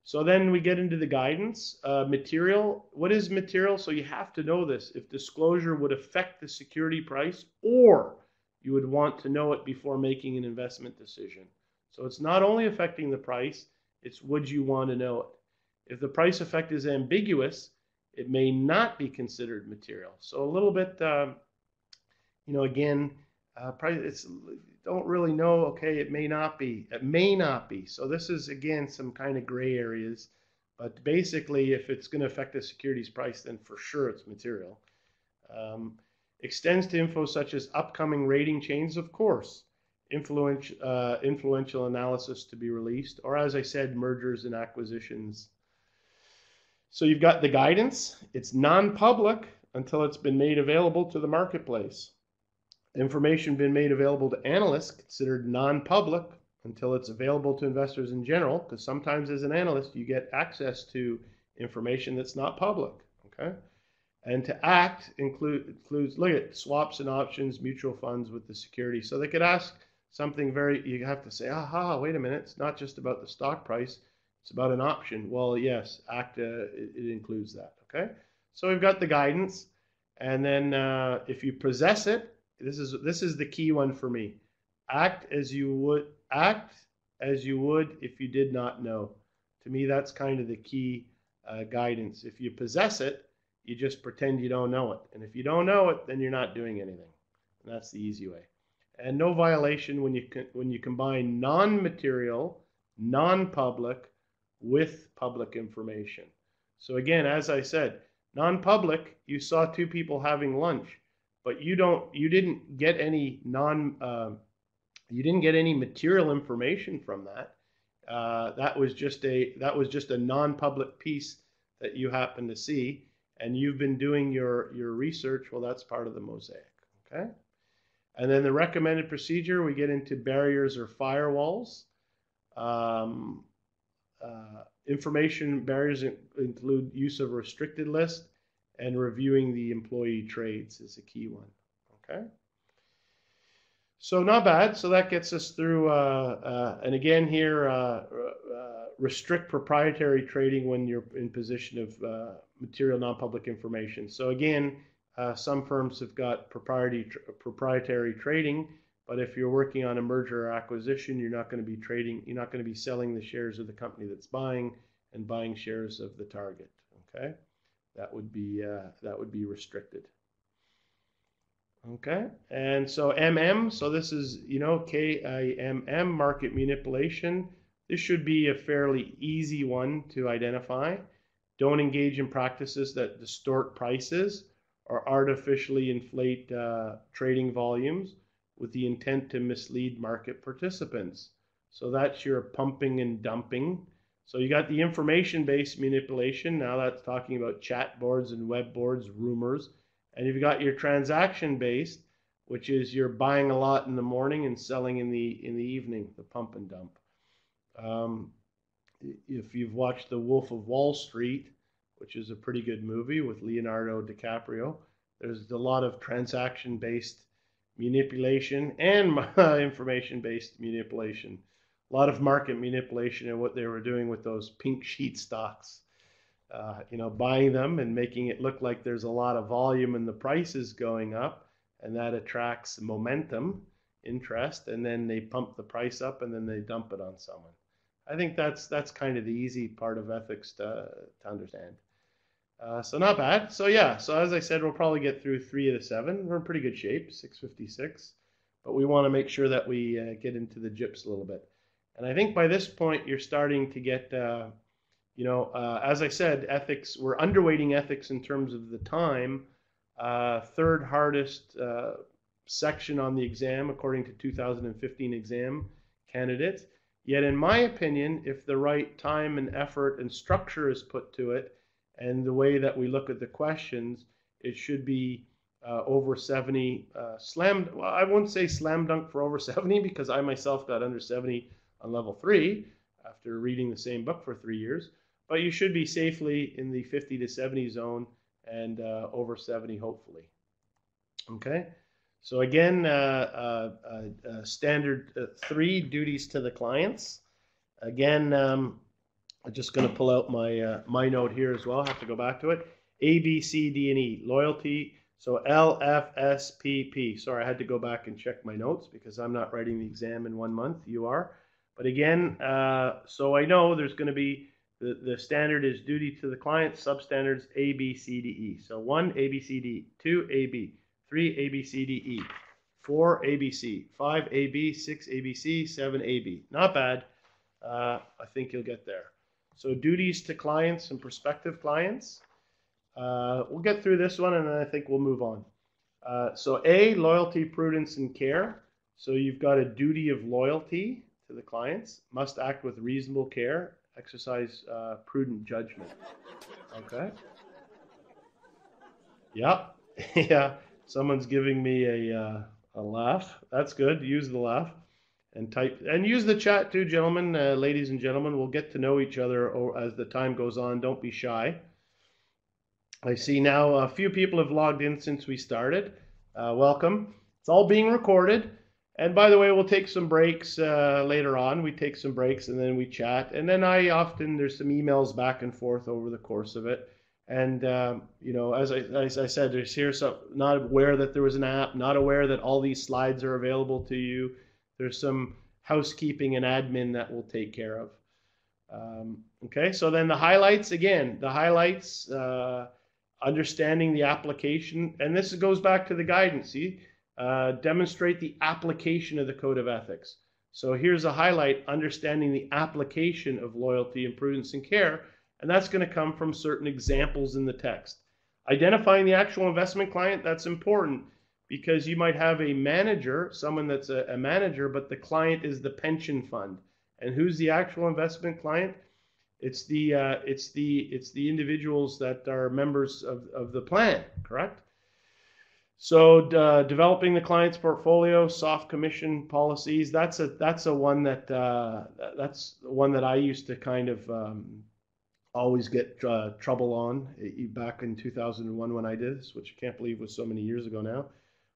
So then we get into the guidance. Material. What is material? So you have to know this. If disclosure would affect the security price, or you would want to know it before making an investment decision. So it's not only affecting the price, it's would you want to know it. If the price effect is ambiguous, it may not be considered material. So a little bit, again, price, don't really know, okay, it may not be. It may not be. So this is, again, some kind of gray areas. But basically, if it's going to affect the securities price, then for sure it's material. Extends to info such as upcoming rating changes, of course. Influential analysis to be released. Or as I said, mergers and acquisitions. So you've got the guidance. It's non-public until it's been made available to the marketplace. Information been made available to analysts considered non-public until it's available to investors in general, because sometimes as an analyst you get access to information that's not public. Okay. And to act includes, look at swaps and options, mutual funds with the security. So they could ask something you have to say, aha, wait a minute, it's not just about the stock price, it's about an option. Well, yes, act, it includes that, okay? So we've got the guidance, and then if you possess it, this is the key one for me. Act as you would if you did not know. To me, that's kind of the key guidance. If you possess it, you just pretend you don't know it. And if you don't know it, then you're not doing anything. And that's the easy way. And no violation when you combine non-material, non-public with public information. So again, as I said, non-public, you saw two people having lunch, but you didn't get any material information from that. That was just a non-public piece that you happened to see, and you've been doing your research. Well, that's part of the mosaic, okay? And then the recommended procedure, we get into barriers or firewalls. Information barriers include use of a restricted list, and reviewing the employee trades is a key one, okay? So not bad. So that gets us through, and again here, restrict proprietary trading when you're in position of material non-public information. So again, some firms have got proprietary trading, but if you're working on a merger or acquisition, you're not going to be trading, you're not going to be selling the shares of the company that's buying and buying shares of the target, okay? That would be restricted. Okay, and so MM, so this is, KIMM, market manipulation. This should be a fairly easy one to identify. Don't engage in practices that distort prices or artificially inflate trading volumes with the intent to mislead market participants. So that's your pumping and dumping. So you got the information-based manipulation. Now that's talking about chat boards and web boards, rumors. And you've got your transaction-based, which is you're buying a lot in the morning and selling in the evening, the pump and dump. If you've watched The Wolf of Wall Street, which is a pretty good movie with Leonardo DiCaprio, there's a lot of transaction-based manipulation and information-based manipulation. A lot of market manipulation and what they were doing with those pink sheet stocks. Buying them and making it look like there's a lot of volume and the price is going up, and that attracts momentum, interest, and then they pump the price up and then they dump it on someone. I think that's kind of the easy part of ethics to understand. So not bad. So yeah, so as I said, we'll probably get through 3 of the 7. We're in pretty good shape, 656, but we want to make sure that we get into the gyps a little bit. And I think by this point, you're starting to get as I said, ethics, we're underweighting ethics in terms of the time. Third hardest section on the exam, according to 2015 exam candidates. Yet in my opinion, if the right time and effort and structure is put to it, and the way that we look at the questions, it should be over 70. Well, I won't say slam dunk for over 70, because I myself got under 70 on level 3 after reading the same book for 3 years. But you should be safely in the 50 to 70 zone and over 70, hopefully. Okay, so again, standard 3, duties to the clients. Again, I'm just going to pull out my note here as well. I have to go back to it. A, B, C, D, and E, loyalty. So L, F, S, P, P. Sorry, I had to go back and check my notes because I'm not writing the exam in 1 month. You are. But again, so I know there's going to be the standard is duty to the client, substandards A, B, C, D, E. So 1, A, B, C, D, 2, A, B, 3, A, B, C, D, E, 4, A, B, C, 5, A, B, 6, A, B, C, 7, A, B. Not bad. I think you'll get there. So duties to clients and prospective clients. We'll get through this one and then I think we'll move on. So A, loyalty, prudence, and care. So you've got a duty of loyalty to the clients, must act with reasonable care, exercise prudent judgment. Okay. Yep. Yeah. Someone's giving me a laugh. That's good. Use the laugh and type and use the chat too, gentlemen, ladies and gentlemen. We'll get to know each other as the time goes on. Don't be shy. I see now a few people have logged in since we started. Welcome. It's all being recorded. And by the way, we'll take some breaks later on. We take some breaks and then we chat. And then there's some emails back and forth over the course of it. And, as I said, there's here, so not aware that there was an app, not aware that all these slides are available to you. There's some housekeeping and admin that we'll take care of. Okay, so then the highlights, again, understanding the application, and this goes back to the guidance, see? Demonstrate the application of the Code of Ethics. So here's a highlight, understanding the application of loyalty and prudence and care, and that's going to come from certain examples in the text. Identifying the actual investment client, that's important because you might have a manager, someone that's a manager, but the client is the pension fund. And who's the actual investment client? It's the individuals that are members of the plan, correct? So developing the client's portfolio, soft commission policies. That's one that I used to kind of always get trouble on back in 2001 when I did this, which I can't believe was so many years ago now.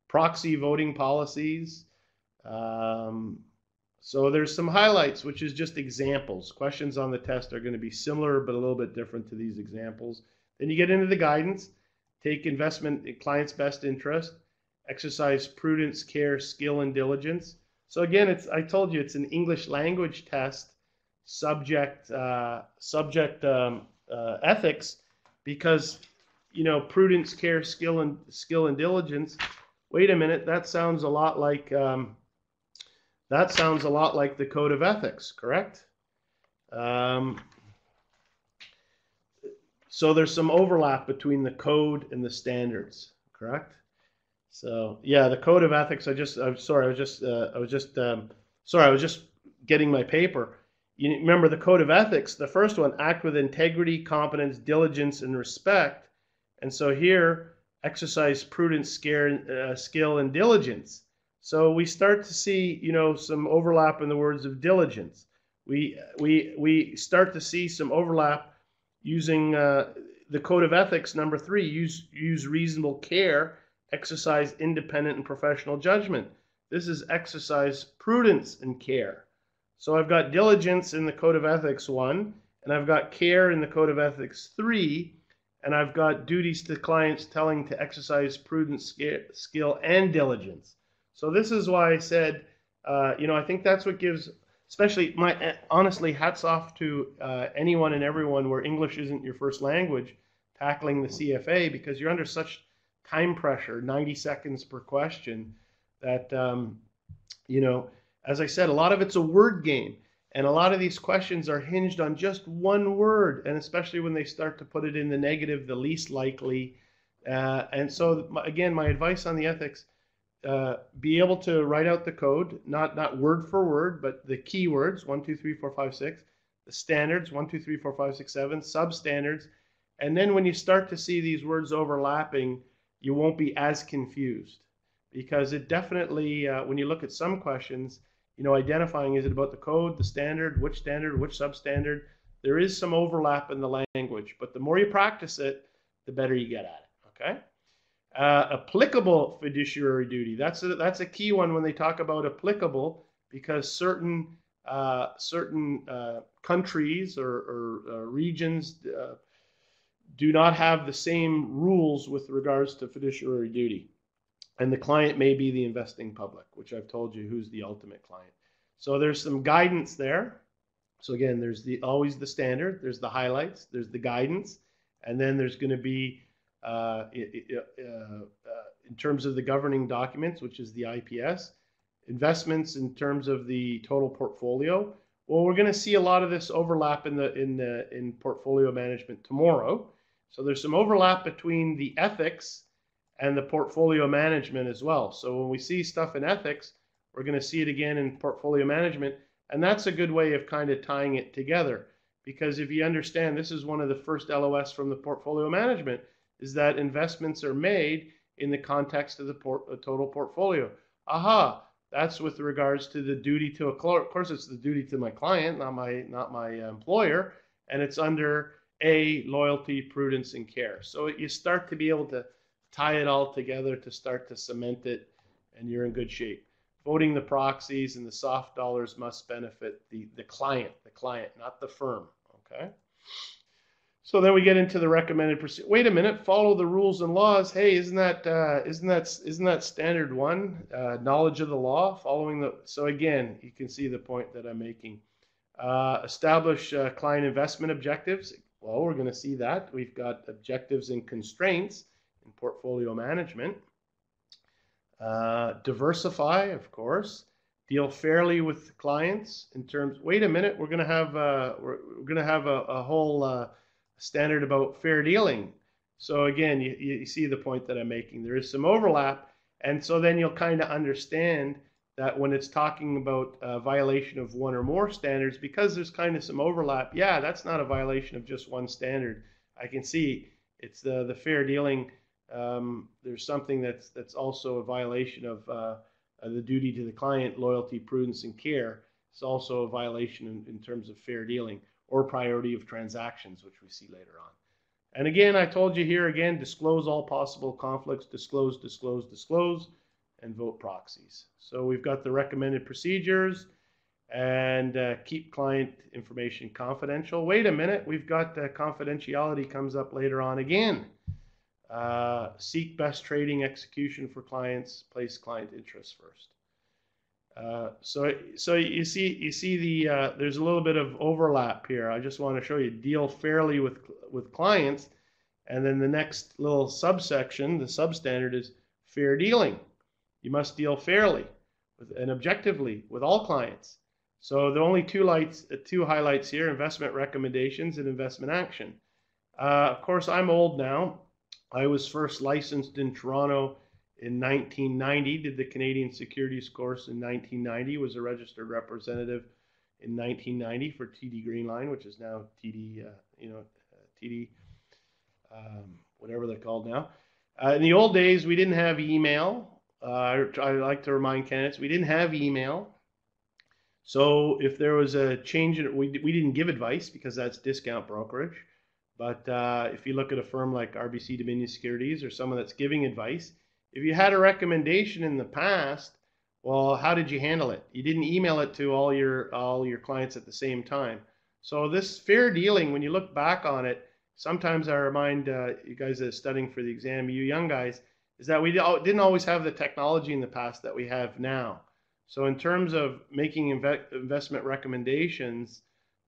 Proxy voting policies. So there's some highlights, which is just examples. Questions on the test are going to be similar, but a little bit different to these examples. Then you get into the guidance, take investment in client's best interest, exercise prudence, care, skill, and diligence. So again, I told you, it's an English language test, subject ethics, because, prudence, care, skill, and diligence. Wait a minute, that sounds a lot like the Code of Ethics, correct? So there's some overlap between the code and the standards, correct? So yeah, the Code of Ethics. I was just getting my paper. You remember the Code of Ethics? The first one: act with integrity, competence, diligence, and respect. And so here, exercise prudence, skill, and diligence. So we start to see, some overlap in the words of diligence. We start to see some overlap using the Code of Ethics, number 3, use reasonable care, exercise independent and professional judgment. This is exercise prudence and care. So I've got diligence in the Code of Ethics 1, and I've got care in the Code of Ethics 3, and I've got duties to clients telling to exercise prudence, skill, and diligence. So this is why I said, I think that's what gives, especially honestly, hats off to anyone and everyone where English isn't your first language, tackling the CFA, because you're under such time pressure, 90 seconds per question, that, as I said, a lot of it's a word game. And a lot of these questions are hinged on just one word, and especially when they start to put it in the negative, the least likely. And so, again, my advice on the ethics, be able to write out the code, not word for word, but the keywords, 1, 2, 3, 4, 5, 6, the standards, 1, 2, 3, 4, 5, 6, 7, substandards. And then when you start to see these words overlapping, you won't be as confused, because it definitely, when you look at some questions, identifying, is it about the code, the standard, which substandard? There is some overlap in the language, but the more you practice it, the better you get at it, okay? Applicable fiduciary duty. That's a key one when they talk about applicable, because certain countries or regions do not have the same rules with regards to fiduciary duty. And the client may be the investing public, which I've told you who's the ultimate client. So there's some guidance there. So again, there's always the standard, there's the highlights, there's the guidance, and then there's going to be, in terms of the governing documents, which is the IPS, investments in terms of the total portfolio. Well, we're going to see a lot of this overlap in portfolio management tomorrow. So there's some overlap between the ethics and the portfolio management as well. So when we see stuff in ethics, we're going to see it again in portfolio management. And that's a good way of kind of tying it together. Because if you understand, this is one of the first LOS from the portfolio management, is that investments are made in the context of the total portfolio. Aha, that's with regards to the duty to, of course it's the duty to my client, not my employer. And it's under A, loyalty, prudence, and care. So you start to be able to tie it all together to start to cement it, and you're in good shape. Voting the proxies and the soft dollars must benefit the client, not the firm. Okay. So then we get into the recommended procedure. Wait a minute, follow the rules and laws. Hey, isn't that standard one? Knowledge of the law, following the. So again, you can see the point that I'm making. Establish client investment objectives. Well, we're going to see that. We've got objectives and constraints in portfolio management. Diversify, of course. Deal fairly with clients in terms. Wait a minute, we're going to have a whole standard about fair dealing. So again, you see the point that I'm making. There is some overlap, and so then you'll kind of understand that when it's talking about a violation of one or more standards, because there's kind of some overlap, yeah, that's not a violation of just one standard. I can see it's the fair dealing. There's something that's also a violation of the duty to the client, loyalty, prudence, and care. It's also a violation in terms of fair dealing or priority of transactions, which we see later on. And again, I told you here again, disclose all possible conflicts, disclose, and vote proxies. So we've got the recommended procedures and keep client information confidential. Wait a minute, we've got confidentiality comes up later on again. Seek best trading execution for clients, place client interests first. So you see the there's a little bit of overlap here. I just want to show you deal fairly with clients, and then the next little subsection, the substandard, is fair dealing. You must deal fairly and objectively with all clients. So the only two highlights here: investment recommendations and investment action. Of course, I'm old now. I was first licensed in Toronto in 1990, did the Canadian Securities course in 1990, was a registered representative in 1990 for TD Greenline, which is now TD, TD, whatever they're called now. In the old days, we didn't have email. I like to remind candidates, we didn't have email. So if there was a change, we didn't give advice because that's discount brokerage. But if you look at a firm like RBC Dominion Securities or someone that's giving advice, if you had a recommendation in the past, well, how did you handle it? You didn't email it to all your clients at the same time. So this fair dealing, when you look back on it, sometimes I remind you guys that are studying for the exam, you young guys, is that we didn't always have the technology in the past that we have now. So in terms of making investment recommendations,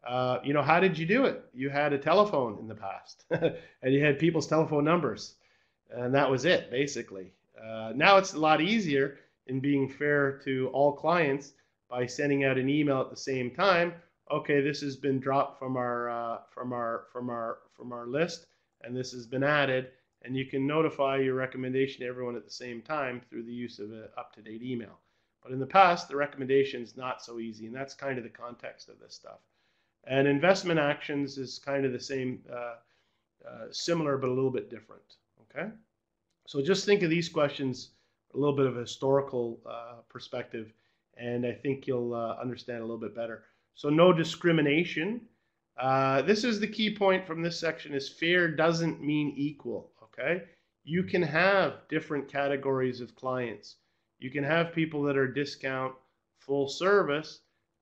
how did you do it? You had a telephone in the past, and you had people's telephone numbers, and that was it, basically. Now it's a lot easier in being fair to all clients by sending out an email at the same time. Okay, this has been dropped from our list, and this has been added, and you can notify your recommendation to everyone at the same time through the use of an up-to-date email. But in the past, the recommendation is not so easy, and that's kind of the context of this stuff. And investment actions is kind of the same, similar, but a little bit different. Okay, so just think of these questions a little bit of a historical perspective, and I think you'll understand a little bit better. So no discrimination. This is the key point from this section: is fair doesn't mean equal. Okay, you can have different categories of clients. You can have people that are discount, full service,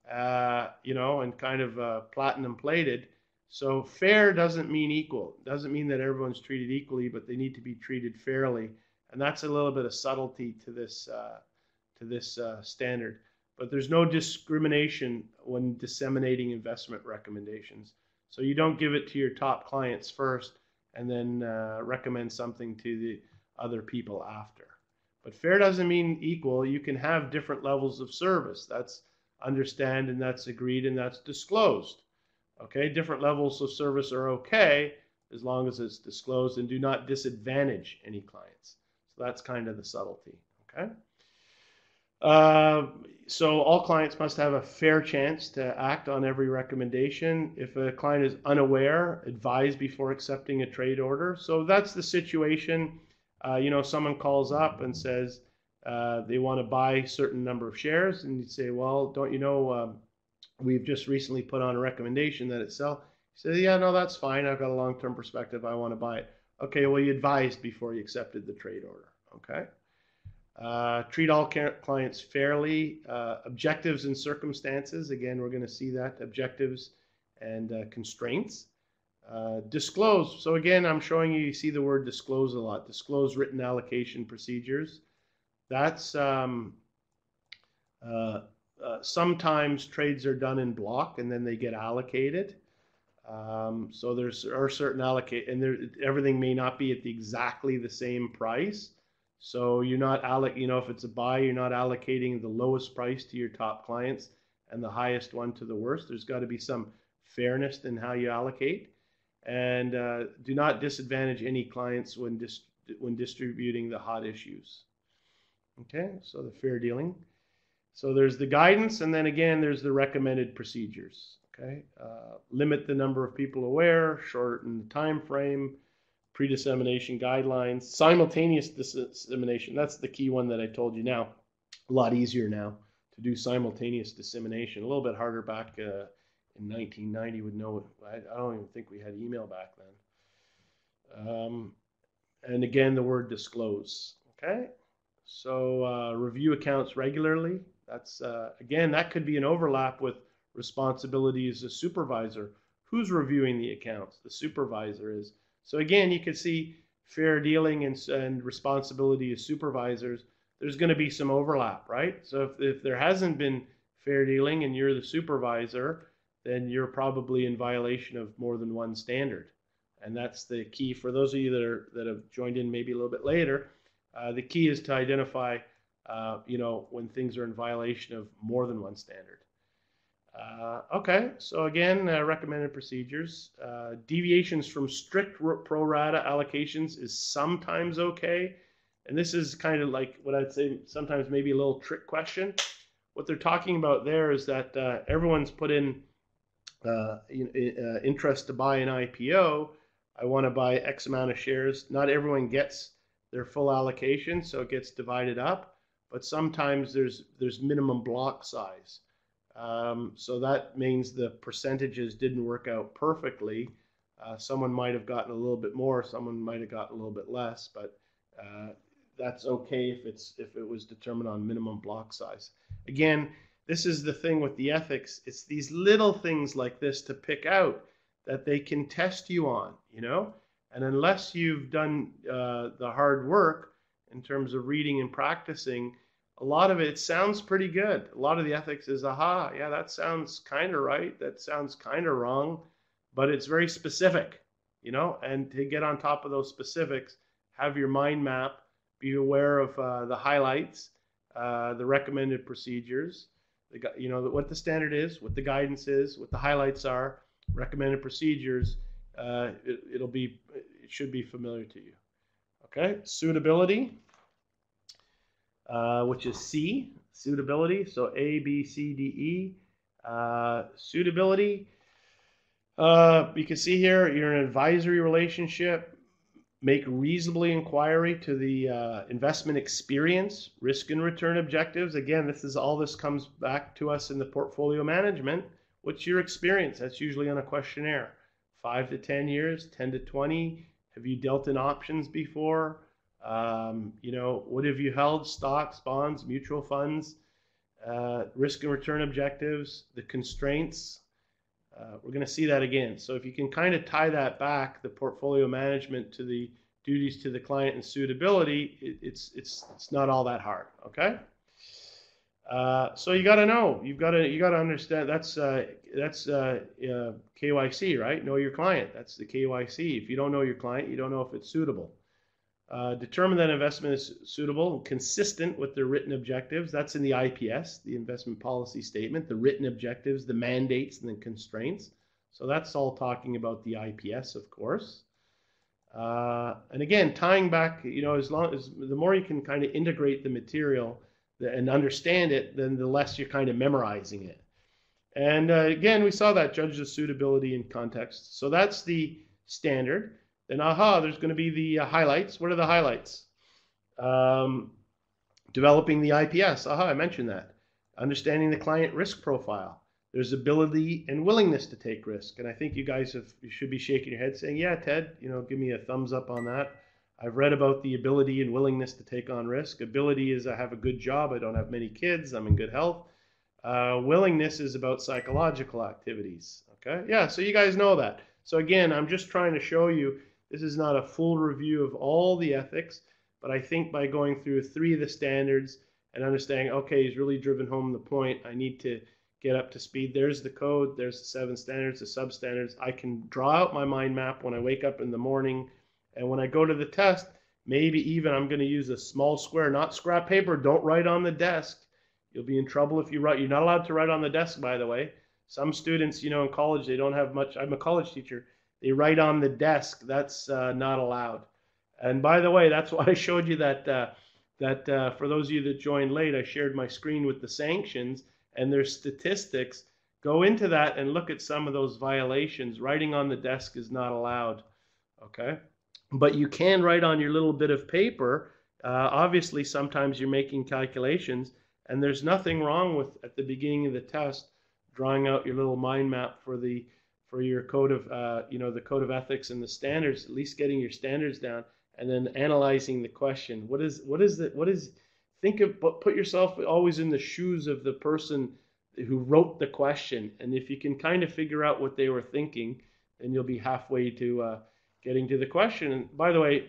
and kind of platinum plated. So fair doesn't mean equal. It doesn't mean that everyone's treated equally, but they need to be treated fairly. And that's a little bit of subtlety to this standard. But there's no discrimination when disseminating investment recommendations. So you don't give it to your top clients first and then recommend something to the other people after. But fair doesn't mean equal. You can have different levels of service. That's understand, and that's agreed, and that's disclosed. Okay, different levels of service are okay as long as it's disclosed, and do not disadvantage any clients. So that's kind of the subtlety. Okay. So all clients must have a fair chance to act on every recommendation. If a client is unaware, advise before accepting a trade order. So that's the situation. Someone calls up and says they want to buy a certain number of shares, and you say, well, don't you know, we've just recently put on a recommendation that it sell. You say, yeah, no, that's fine. I've got a long-term perspective. I want to buy it. Okay, well, you advised before you accepted the trade order. Okay. Treat all clients fairly. Objectives and circumstances. Again, we're going to see that. Objectives and constraints. Disclose. So again, I'm showing you see the word disclose a lot. Disclose written allocation procedures. That's sometimes trades are done in block and then they get allocated. So are certain everything may not be at exactly the same price. So you're not if it's a buy, you're not allocating the lowest price to your top clients and the highest one to the worst. There's got to be some fairness in how you allocate, and do not disadvantage any clients when distributing the hot issues. Okay, so the fair dealing. So there's the guidance, and then again there's the recommended procedures. Okay, limit the number of people aware, shorten the time frame, pre-dissemination guidelines, simultaneous dissemination. That's the key one that I told you now. A lot easier now to do simultaneous dissemination. A little bit harder back in 1990 with no, I don't even think we had email back then. And again, the word disclose. Okay, so review accounts regularly. That's again, that could be an overlap with responsibility as a supervisor. Who's reviewing the accounts? The supervisor is. So again, you could see fair dealing and responsibility as supervisors. There's going to be some overlap, right? So if there hasn't been fair dealing and you're the supervisor, then you're probably in violation of more than one standard. And that's the key for those of you that have joined in maybe a little bit later. The key is to identify, when things are in violation of more than one standard. Okay, so again, recommended procedures. Deviations from strict pro rata allocations is sometimes okay. And this is kind of like what I'd say sometimes maybe a little trick question. What they're talking about there is that everyone's put in interest to buy an IPO. I want to buy X amount of shares. Not everyone gets their full allocation, so it gets divided up. But sometimes there's minimum block size. So that means the percentages didn't work out perfectly. Someone might have gotten a little bit more, someone might have gotten a little bit less, but that's okay if it was determined on minimum block size. Again, this is the thing with the ethics. It's these little things like this to pick out that they can test you on, and unless you've done the hard work in terms of reading and practicing, a lot of it sounds pretty good. A lot of the ethics is, aha, yeah, that sounds kind of right. That sounds kind of wrong, but it's very specific, and to get on top of those specifics, have your mind map, be aware of the highlights, the recommended procedures, what the standard is, what the guidance is, what the highlights are, recommended procedures. It should be familiar to you. Okay, suitability. Which is C, suitability. So A, B, C, D, E. Suitability. You can see here, you're in an advisory relationship. Make reasonably inquiry to the investment experience, risk and return objectives. Again, this comes back to us in the portfolio management. What's your experience? That's usually on a questionnaire. 5 to 10 years, 10 to 20. Have you dealt in options before? What have you held? Stocks, bonds, mutual funds, risk and return objectives, the constraints. We're going to see that again. So if you can kind of tie that back, the portfolio management to the duties to the client and suitability, it's not all that hard. Okay. So you got to know, you got to understand. That's KYC, right? Know your client. That's the KYC. If you don't know your client, you don't know if it's suitable. Determine that investment is suitable and consistent with their written objectives. That's in the IPS, the investment policy statement, the written objectives, the mandates, and the constraints. So that's all talking about the IPS, of course. And again, tying back, the more you can kind of integrate the material and understand it, then the less you're kind of memorizing it. And again, we saw that judge the suitability in context. So that's the standard. Then, there's going to be the highlights. What are the highlights? Developing the IPS. I mentioned that. Understanding the client risk profile. There's ability and willingness to take risk. And I think you guys you should be shaking your head saying, yeah, Ted, give me a thumbs up on that. I've read about the ability and willingness to take on risk. Ability is I have a good job. I don't have many kids. I'm in good health. Willingness is about psychological activities. Okay. Yeah. So you guys know that. So again, I'm just trying to show you this is not a full review of all the ethics, but I think by going through 3 of the standards and understanding, okay, he's really driven home the point. I need to get up to speed. There's the code. There's the 7 standards, the substandards. I can draw out my mind map when I wake up in the morning. And when I go to the test, maybe even I'm going to use a small square, not scrap paper. Don't write on the desk. You'll be in trouble if you write. You're not allowed to write on the desk, by the way. Some students, in college, they don't have much. I'm a college teacher. They write on the desk. That's not allowed. And by the way, that's why I showed you that for those of you that joined late, I shared my screen with the sanctions and their statistics. Go into that and look at some of those violations. Writing on the desk is not allowed. Okay? But you can write on your little bit of paper. Obviously, sometimes you're making calculations, and there's nothing wrong with, at the beginning of the test, drawing out your little mind map for your code of, the code of ethics and the standards, at least getting your standards down, and then analyzing the question. Put yourself always in the shoes of the person who wrote the question. And if you can kind of figure out what they were thinking, then you'll be halfway to getting to the question. And by the way,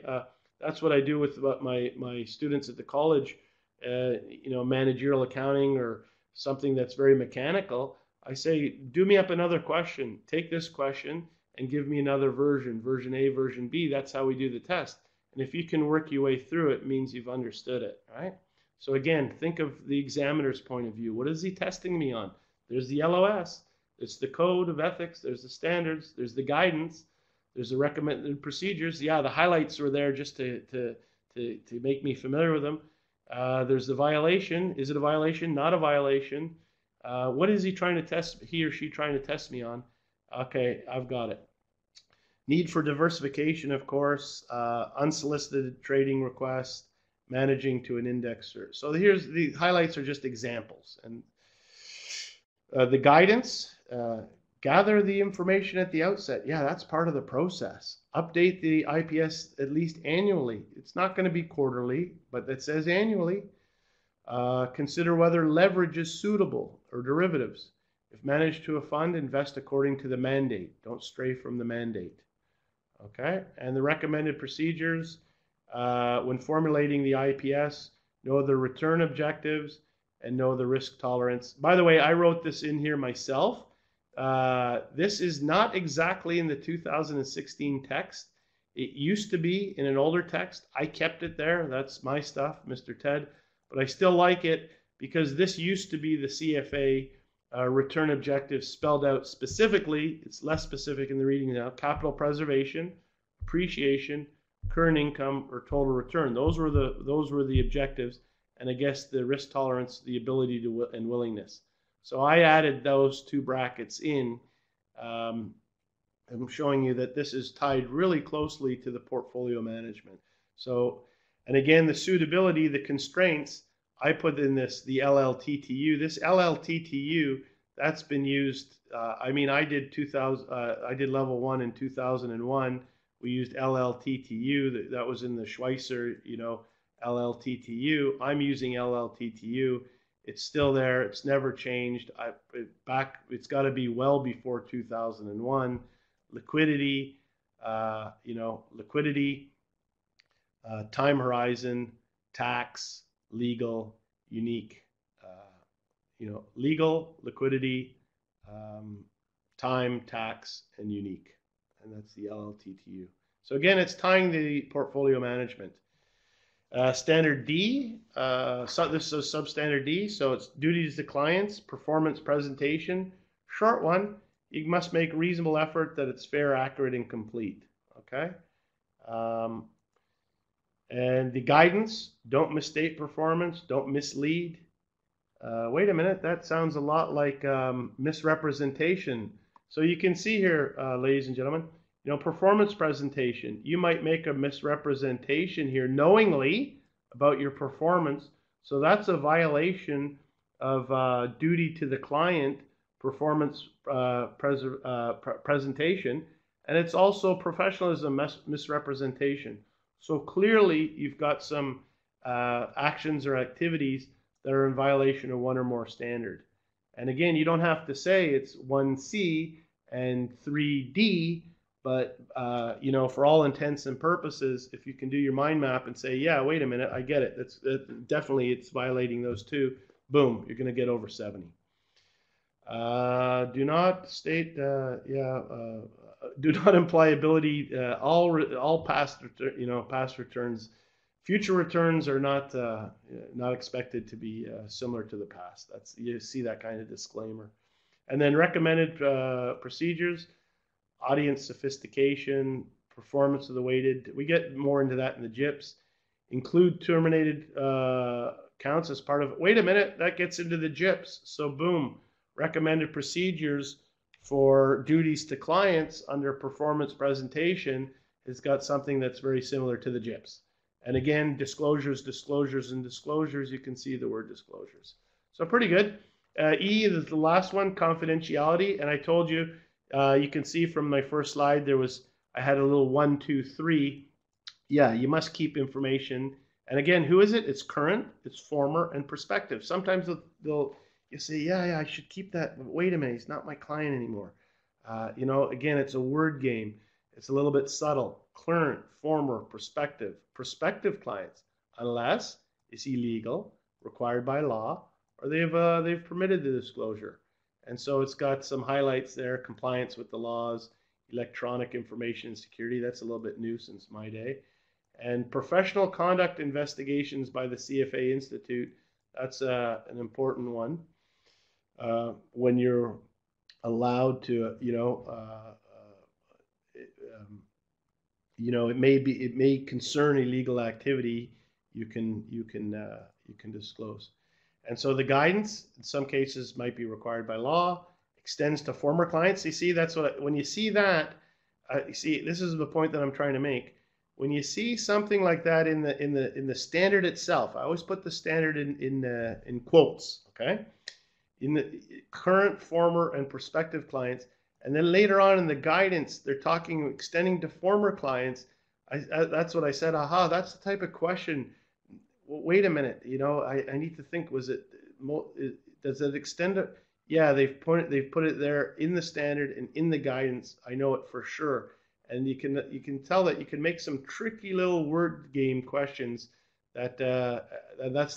that's what I do with my students at the college, managerial accounting or something that's very mechanical. I say, do me up another question. Take this question and give me another version A, version B. That's how we do the test. And if you can work your way through it, means you've understood it, right? So again, think of the examiner's point of view. What is he testing me on? There's the LOS. It's the code of ethics. There's the standards. There's the guidance. There's the recommended procedures. Yeah, the highlights were there just to make me familiar with them. There's the violation. Is it a violation? Not a violation. What is he or she trying to test me on? Okay, I've got it. Need for diversification, of course, unsolicited trading requests, managing to an indexer. So here's the highlights are just examples. And the guidance, gather the information at the outset. Yeah, that's part of the process. Update the IPS at least annually. It's not going to be quarterly, but it says annually. Consider whether leverage is suitable or derivatives. If managed to a fund, invest according to the mandate. Don't stray from the mandate. Okay, and the recommended procedures when formulating the IPS, know the return objectives and know the risk tolerance. By the way, I wrote this in here myself. This is not exactly in the 2016 text. It used to be in an older text. I kept it there. That's my stuff, Mr. Ted. But I still like it because this used to be the CFA return objectives spelled out specifically. It's less specific in the reading now. Capital preservation, appreciation, current income, or total return. Those were the objectives. And I guess the risk tolerance, the ability to and willingness. So I added those 2 brackets in. I'm showing you that this is tied really closely to the portfolio management. So, and again, the suitability, the constraints, I put in this, the LLTTU. This LLTTU, that's been used. I did level 1 in 2001. We used LLTTU. That was in the Schweitzer, LLTTU. I'm using LLTTU. It's still there. It's never changed. It's got to be well before 2001. Liquidity, time horizon, tax, legal, unique. Legal, liquidity, time, tax, and unique. And that's the LLTTU. So again, it's tying the portfolio management. Standard D, so this is substandard D, so it's duties to clients, performance presentation. Short one, you must make reasonable effort that it's fair, accurate, and complete. Okay? And the guidance, don't misstate performance, don't mislead. Wait a minute, that sounds a lot like misrepresentation. So you can see here, ladies and gentlemen, performance presentation. You might make a misrepresentation here knowingly about your performance. So that's a violation of duty to the client performance presentation, and it's also professionalism misrepresentation. So clearly you've got some actions or activities that are in violation of one or more standard. And again, you don't have to say it's 1C and 3D, but you know, for all intents and purposes, if you can do your mind map and say, yeah, wait a minute, I get it. That's definitely it's violating those two. Boom, you're going to get over 70. Do not state, do not imply ability. All past, past returns, future returns are not expected to be similar to the past. That's, you see that kind of disclaimer. And then recommended procedures, audience sophistication, performance of the weighted. We get more into that in the JIPs. Include terminated counts as part of it. Wait a minute, that gets into the JIPs. So boom. Recommended procedures for duties to clients under performance presentation has got something that's very similar to the JIPs. And again, disclosures, disclosures, and disclosures. You can see the word disclosures. So pretty good. E is the last one, confidentiality. And I told you, you can see from my first slide, I had a little 1, 2, 3. Yeah, you must keep information. And again, who is it? It's current, it's former, and prospective. Sometimes you say, yeah, I should keep that. But wait a minute, he's not my client anymore. You know, again, it's a word game. It's a little bit subtle. Current, former, prospective. Prospective clients, unless it's illegal, required by law, or they've permitted the disclosure. And so it's got some highlights there: compliance with the laws, electronic information security. That's a little bit new since my day. And professional conduct investigations by the CFA Institute. That's an important one. When you're allowed to, it may concern illegal activity. You can disclose. And so the guidance in some cases might be required by law, extends to former clients. You see, that's what when you see that, you see, this is the point that I'm trying to make. When you see something like that in the standard itself, I always put the standard in quotes, okay? In the current, former, and prospective clients, and then later on in the guidance, they're talking extending to former clients. That's what I said. Aha, that's the type of question. Well, wait a minute, I need to think. Does it extend to? Yeah, they've put it there in the standard and in the guidance. I know it for sure, and you can tell that you can make some tricky little word game questions. That's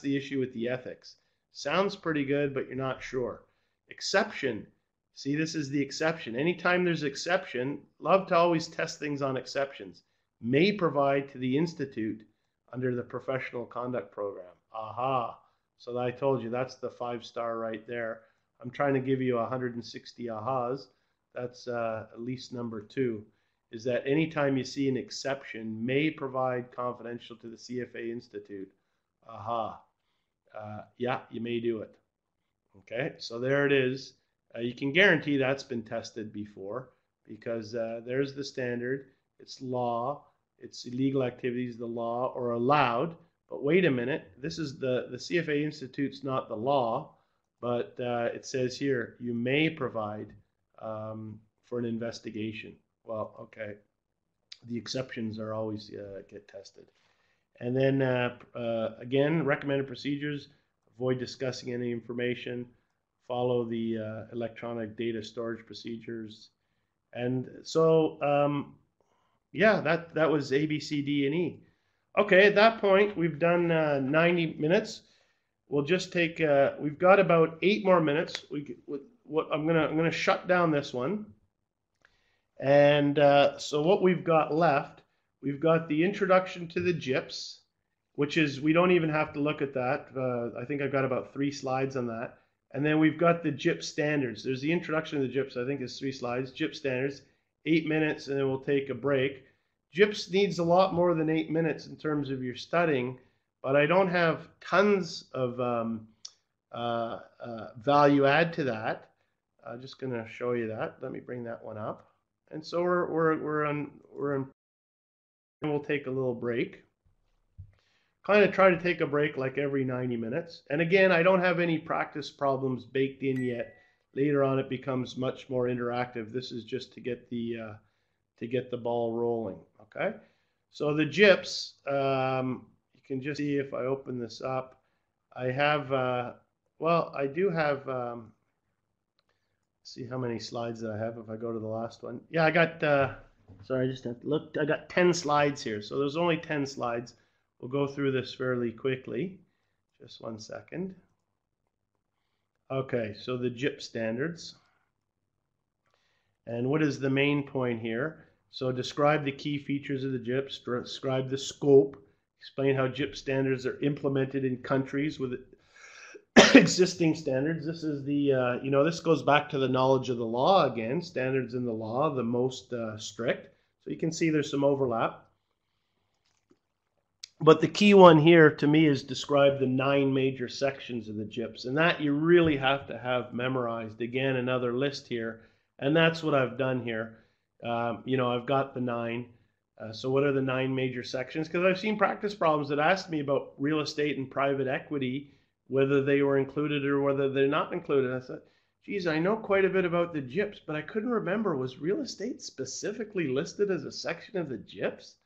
the issue with the ethics. Sounds pretty good, but you're not sure. Exception. See, this is the exception. Anytime there's exception, love to always test things on exceptions. May provide to the Institute under the professional conduct program. Aha. So I told you, that's the 5-star right there. I'm trying to give you 160 ahas. That's at least number 2. Is that anytime you see an exception, may provide confidential to the CFA Institute. Aha. Yeah, you may do it. Okay, so there it is. You can guarantee that's been tested before, because there's the standard. It's law. It's illegal activities, the law, or allowed. But wait a minute, this is the CFA Institute's not the law, but it says here, you may provide for an investigation. Well, okay, the exceptions are always get tested. And then again, recommended procedures: avoid discussing any information, follow the electronic data storage procedures. And so, yeah, that was A, B, C, D, and E. Okay, at that point, we've done 90 minutes. We'll just take, we've got about 8 more minutes. I'm gonna shut down this one. And so what we've got left, we've got the introduction to the JIPs, which is, we don't even have to look at that. I think I've got about 3 slides on that. And then we've got the JIP standards. There's the introduction to the JIPs, I think it's 3 slides. JIP standards, 8 minutes, and then we'll take a break. JIPs needs a lot more than 8 minutes in terms of your studying, but I don't have tons of value add to that. I'm just going to show you that. Let me bring that one up. And so we're on, and we'll take a little break. Kind of try to take a break like every 90 minutes. And again, I don't have any practice problems baked in yet. Later on, it becomes much more interactive. This is just to get the ball rolling. Okay, so the GIPS, you can just see if I open this up. I have, well, I do have. See how many slides that I have. If I go to the last one, yeah, I got. Sorry, I just have to look. I got 10 slides here, so there's only 10 slides. We'll go through this fairly quickly. Just 1 second. Okay, so the GIP standards. And what is the main point here? So describe the key features of the GIPS, describe the scope, explain how GIP standards are implemented in countries with existing standards. This is the, this goes back to the knowledge of the law again, standards in the law, the most strict. So you can see there's some overlap. But the key one here to me is describe the 9 major sections of the GIPS. And that you really have to have memorized. Again, another list here. And that's what I've done here. I've got the 9. So what are the 9 major sections? Because I've seen practice problems that asked me about real estate and private equity, whether they were included or whether they're not included. I thought, geez, I know quite a bit about the GIPS, but I couldn't remember, was real estate specifically listed as a section of the GIPS?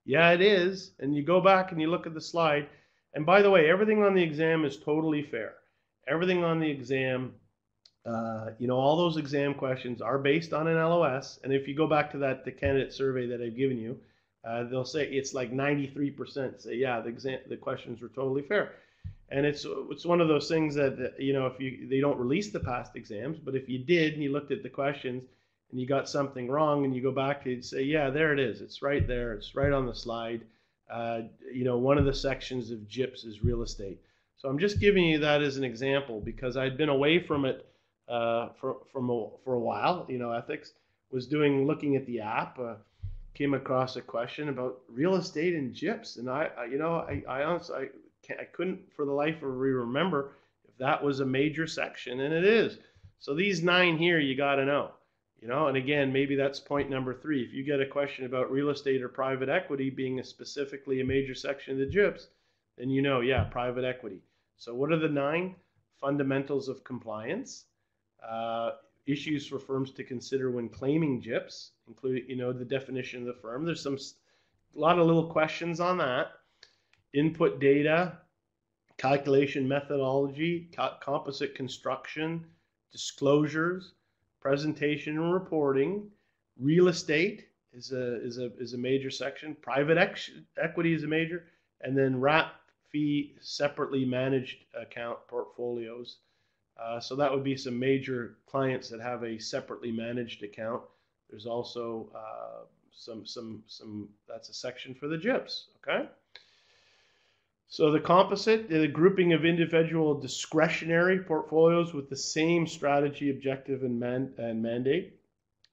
Yeah, it is. And you go back and you look at the slide. And by the way, everything on the exam is totally fair. Everything on the exam, all those exam questions are based on an LOS. And if you go back to the candidate survey that I've given you, they'll say it's like 93% say, yeah, the questions were totally fair. And it's one of those things that, if they don't release the past exams, but if you did and you looked at the questions and you got something wrong and you go back and say, yeah, there it is. It's right there. It's right on the slide. One of the sections of GIPS is real estate. So I'm just giving you that as an example because I'd been away from it for a while. Ethics was looking at the app, came across a question about real estate and GIPS. And I honestly, I couldn't for the life of me remember if that was a major section, and it is. So these 9 here, you got to know. And again, maybe that's point number 3. If you get a question about real estate or private equity being specifically a major section of the GIPS, then yeah, private equity. So what are the 9? Fundamentals of compliance, issues for firms to consider when claiming GIPS, including, the definition of the firm. There's a lot of little questions on that. Input data, calculation methodology, composite construction, disclosures, presentation and reporting. Real estate is a major section. Private equity is a major, and then wrap fee separately managed account portfolios. So that would be some major clients that have a separately managed account. There's also some that's a section for the GIPS. Okay. So the composite, the grouping of individual discretionary portfolios with the same strategy, objective, and mandate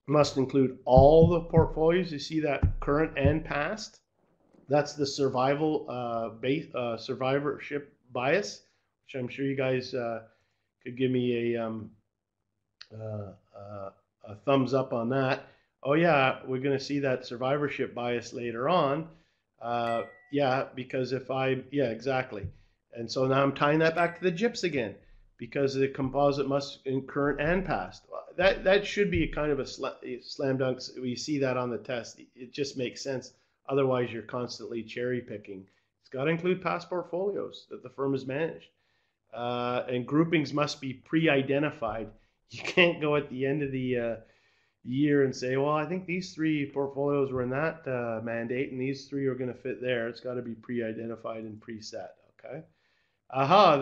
must include all the portfolios. You see that current and past. That's the survivorship bias, which I'm sure you guys could give me a thumbs up on that. Oh yeah, we're going to see that survivorship bias later on. Yeah, because yeah, exactly. And so now I'm tying that back to the GIPS again, because the composite must in current and past. That should be a kind of a slam dunk. We see that on the test. It just makes sense. Otherwise, you're constantly cherry picking. It's got to include past portfolios that the firm has managed. And groupings must be pre-identified. You can't go at the end of the year and say, well, I think these 3 portfolios were in that mandate and these 3 are going to fit there. It's got to be pre-identified and preset. Okay.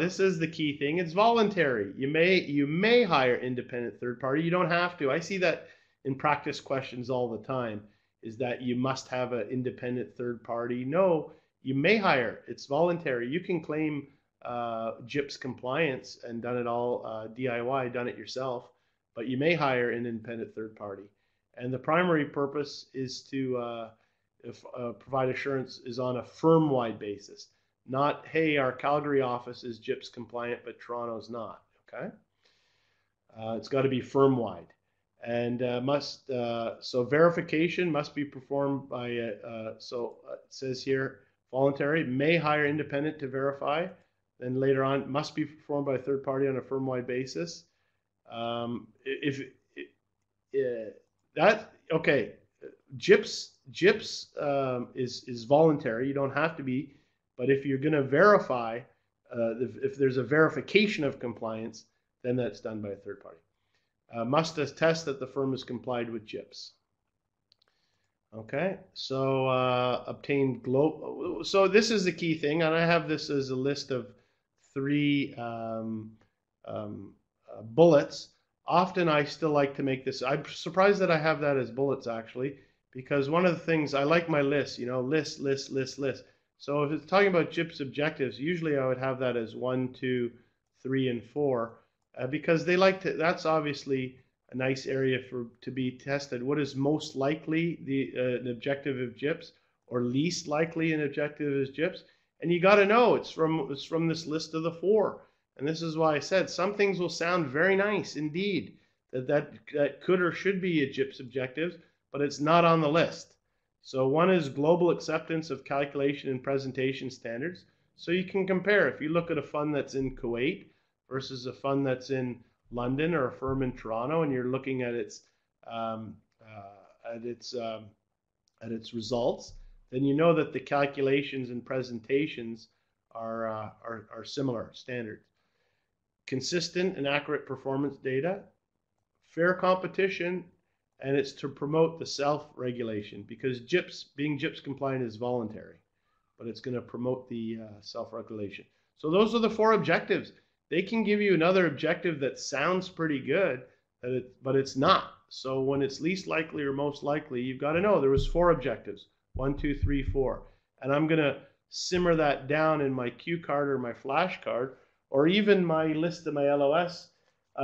This is the key thing. It's voluntary. You may hire independent third party. You don't have to. I see that in practice questions all the time, is that you must have an independent third party. No, you may hire. It's voluntary. You can claim GIPS compliance and done it all DIY, done it yourself. But you may hire an independent third party. And the primary purpose is to provide assurance is on a firm-wide basis. Not, hey, our Calgary office is GIPS compliant, but Toronto's not, okay? It's got to be firm-wide. And so verification must be performed by, it says here, voluntary, may hire independent to verify. Then later on, must be performed by a third party on a firm-wide basis. If that okay, GIPS is voluntary. You don't have to be, but if you're going to verify, if there's a verification of compliance, then that's done by a third party. Must attest that the firm has complied with GIPS. Okay, so obtain global. So this is the key thing, and I have this as a list of 3 bullets. Often I still like to make this. I'm surprised that I have that as bullets actually, because one of the things I like my list, you know, list. So if it's talking about GIPS objectives, usually I would have that as 1, 2, 3, and 4, because they like to. That's obviously a nice area to be tested. What is most likely an objective of GIPS, or least likely an objective is GIPS? And you got to know it's from this list of the 4. And this is why I said some things will sound very nice indeed, that could or should be a GIPS objective, but it's not on the list. So one is global acceptance of calculation and presentation standards. So you can compare. If you look at a fund that's in Kuwait versus a fund that's in London or a firm in Toronto, and you're looking at its results, then you know that the calculations and presentations are similar standards. Consistent and accurate performance data, fair competition, and it's to promote the self-regulation, because being GIPS compliant is voluntary, but it's going to promote the self-regulation. So those are the 4 objectives. They can give you another objective that sounds pretty good, but it's not. So when it's least likely or most likely, you've got to know there was 4 objectives, 1, 2, 3, 4. And I'm going to simmer that down in my cue card or my flashcard, or even my list of my LOS.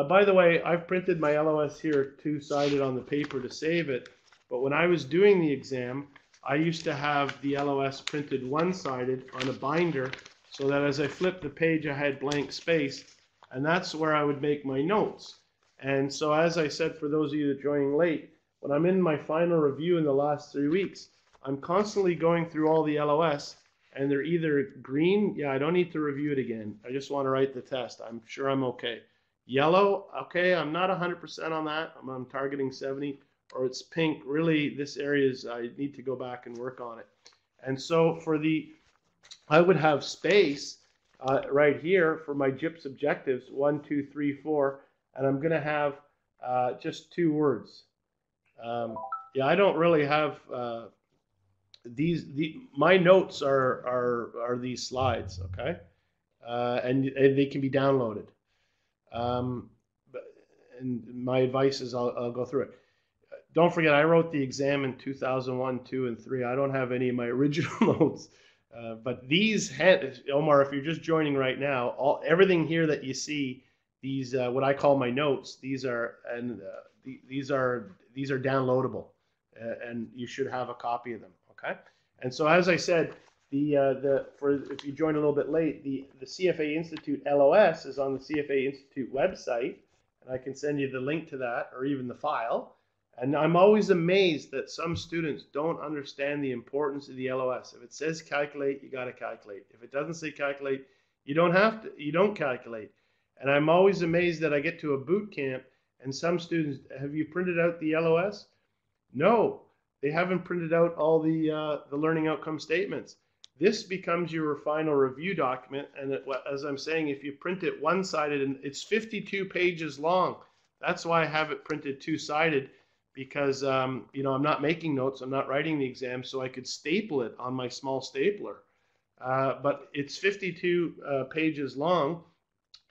By the way, I've printed my LOS here 2-sided on the paper to save it. But when I was doing the exam, I used to have the LOS printed 1-sided on a binder, so that as I flipped the page, I had blank space, and that's where I would make my notes. And so as I said, for those of you that are joining late, when I'm in my final review in the last 3 weeks, I'm constantly going through all the LOS, and they're either green, yeah, I don't need to review it again. I just want to write the test. I'm sure I'm okay. Yellow, okay, I'm not 100% on that. I'm targeting 70. Or it's pink, really this area is, I need to go back and work on it. And so for I would have space right here for my GIPS objectives, 1, 2, 3, 4, and I'm going to have just 2 words. Yeah, I don't really have my notes are these slides, okay, and they can be downloaded. And my advice is I'll go through it. Don't forget, I wrote the exam in 2001, 2, and 3. I don't have any of my original notes. But these, Omar, if you're just joining right now, everything here that you see, these what I call my notes, these are downloadable, and you should have a copy of them. Okay. And so, as I said, if you join a little bit late, the CFA Institute LOS is on the CFA Institute website, and I can send you the link to that, or even the file. And I'm always amazed that some students don't understand the importance of the LOS. If it says calculate, you got to calculate. If it doesn't say calculate, you don't calculate. And I'm always amazed that I get to a boot camp and some students, have you printed out the LOS? No, they haven't printed out all the learning outcome statements. This becomes your final review document. And as I'm saying, if you print it 1-sided, and it's 52 pages long, that's why I have it printed 2-sided. Because I'm not making notes, I'm not writing the exam, so I could staple it on my small stapler. But it's 52 pages long.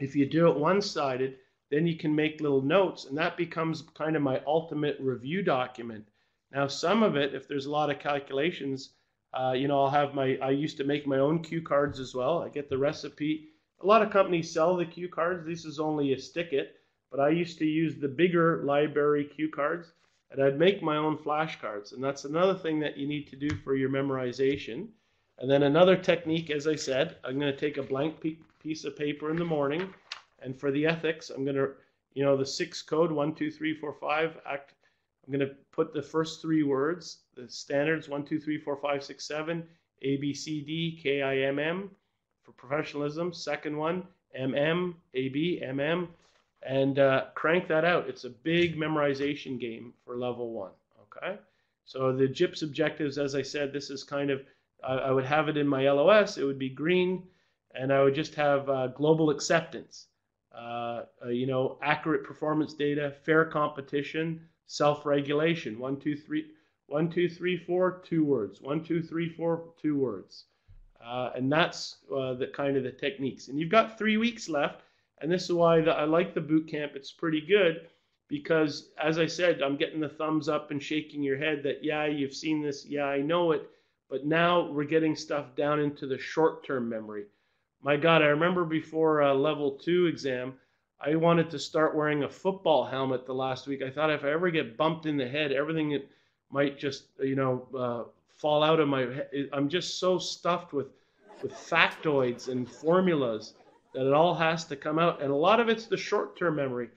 If you do it 1-sided, then you can make little notes, and that becomes kind of my ultimate review document. Now, some of it, if there's a lot of calculations, I'll have I used to make my own cue cards as well. I get the recipe. A lot of companies sell the cue cards. This is only a stick-it, but I used to use the bigger library cue cards. And I'd make my own flashcards, and that's another thing that you need to do for your memorization. And then another technique, as I said, I'm going to take a blank piece of paper in the morning, and for the ethics, I'm going to, the 6 code, 1, 2, 3, 4, 5, I'm going to put the first 3 words, the standards, 1, 2, 3, 4, 5, 6, 7, A, B, C, D, K, I, M, M, for professionalism. Second one, M, M, A, B, M, M. and crank that out. It's a big memorization game for level 1. Okay, so the JIPS objectives, as I said, this is kind of, I would have it in my LOS. It would be green, and I would just have global acceptance, accurate performance data, fair competition, self-regulation. 1, 2, 3, 1, 2, 3, 4, 2 words. 1, 2, 3, 4, 2 words. And that's the kind of the techniques. And you've got 3 weeks left. And this is why I like the boot camp. It's pretty good because, as I said, I'm getting the thumbs up and shaking your head that, yeah, you've seen this. Yeah, I know it. But now we're getting stuff down into the short-term memory. My God, I remember before a level 2 exam, I wanted to start wearing a football helmet the last week. I thought if I ever get bumped in the head, everything that might just, fall out of my head. I'm just so stuffed with factoids and formulas that it all has to come out. And a lot of it's the short-term memory.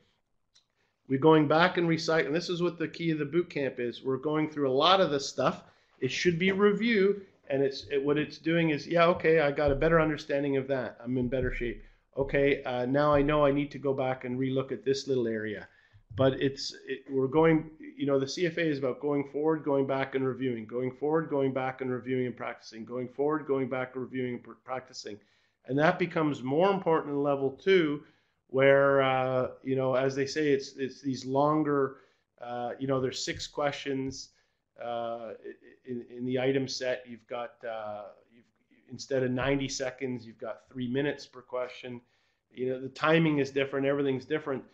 We're going back and recycling. This is what the key of the boot camp is. We're going through a lot of this stuff. It should be review, and what it's doing is, yeah, okay, I got a better understanding of that. I'm in better shape. Okay, now I know I need to go back and relook at this little area. But we're going, the CFA is about going forward, going back and reviewing, going forward, going back and reviewing and practicing, going forward, going back and reviewing and practicing. And that becomes more important in level 2, where, as they say, it's these longer, there's 6 questions in the item set. You've got, instead of 90 seconds, you've got 3 minutes per question. The timing is different, everything's different.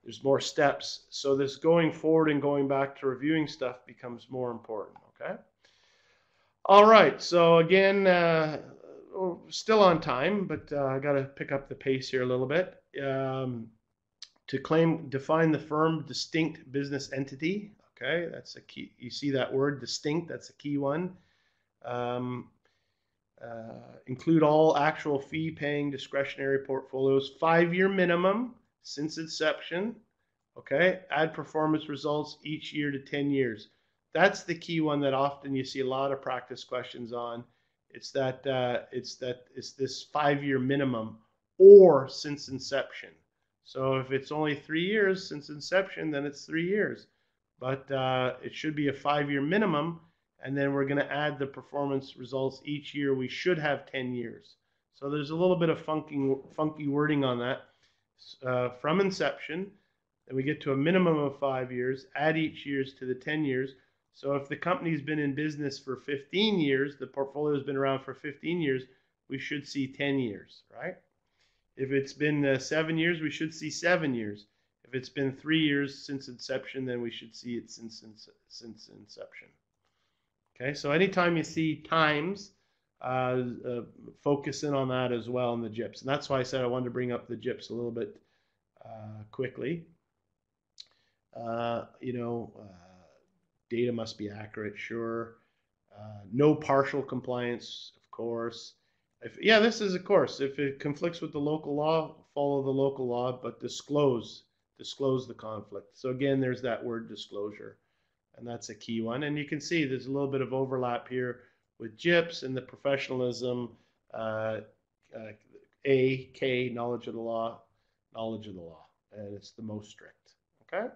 There's more steps. So this going forward and going back to reviewing stuff becomes more important, okay? All right, so again, still on time, but I got to pick up the pace here a little bit. Define the firm distinct business entity. Okay, that's a key. You see that word distinct, that's a key one. Include all actual fee paying discretionary portfolios, 5-year minimum since inception. Okay, add performance results each year to 10 years. That's the key one that often you see a lot of practice questions on. It's this 5-year minimum or since inception. So if it's only 3 years since inception, then it's 3 years. But it should be a 5-year minimum, and then we're going to add the performance results each year. We should have 10 years. So there's a little bit of funky wording on that. From inception, then we get to a minimum of 5 years, add each years to the 10 years. So if the company's been in business for 15 years, the portfolio's been around for 15 years, we should see 10 years, right? If it's been 7 years, we should see 7 years. If it's been 3 years since inception, then we should see it since inception. Okay, so anytime you see times, focus in on that as well in the JIPS. And that's why I said I wanted to bring up the JIPS a little bit quickly. Data must be accurate, sure. No partial compliance, of course. This is, of course, if it conflicts with the local law, follow the local law, but disclose the conflict. So again, there's that word disclosure, and that's a key one. And you can see there's a little bit of overlap here with JIPS and the professionalism, K, knowledge of the law, and it's the most strict, okay?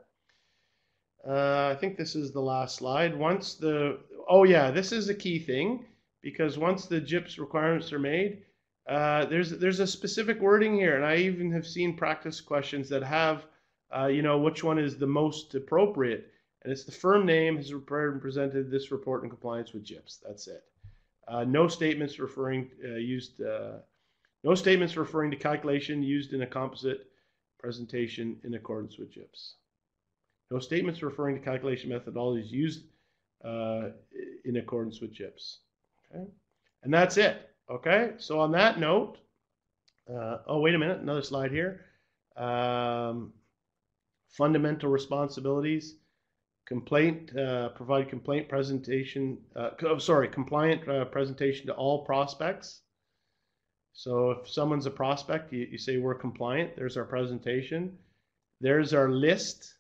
I think this is the last slide. This is a key thing, because once the JIPS requirements are made, there's a specific wording here, and I even have seen practice questions that have, which one is the most appropriate, and it's the firm name has prepared and presented this report in compliance with JIPS. That's it. No statements referring to calculation used in a composite presentation in accordance with JIPS. No statements referring to calculation methodologies used in accordance with JIPS. Okay, and that's it. Okay, so on that note, wait a minute, another slide here. Fundamental responsibilities. Provide compliant presentation to all prospects. So if someone's a prospect, you say we're compliant. There's our presentation. There's our list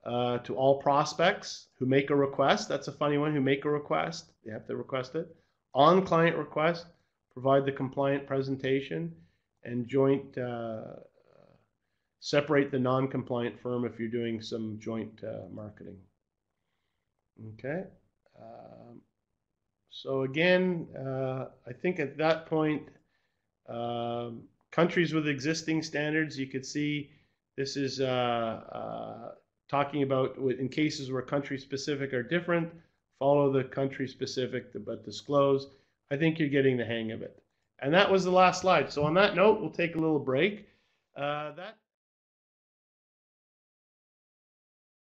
to all prospects who make a request. That's a funny one, who make a request. They have to request it. On client request, provide the compliant presentation and joint separate the non-compliant firm if you're doing some joint marketing. Okay. So again, I think at that point, countries with existing standards, you could see this is talking about in cases where country specific are different, follow the country specific but disclose. I think you're getting the hang of it. And that was the last slide. So on that note, we'll take a little break. That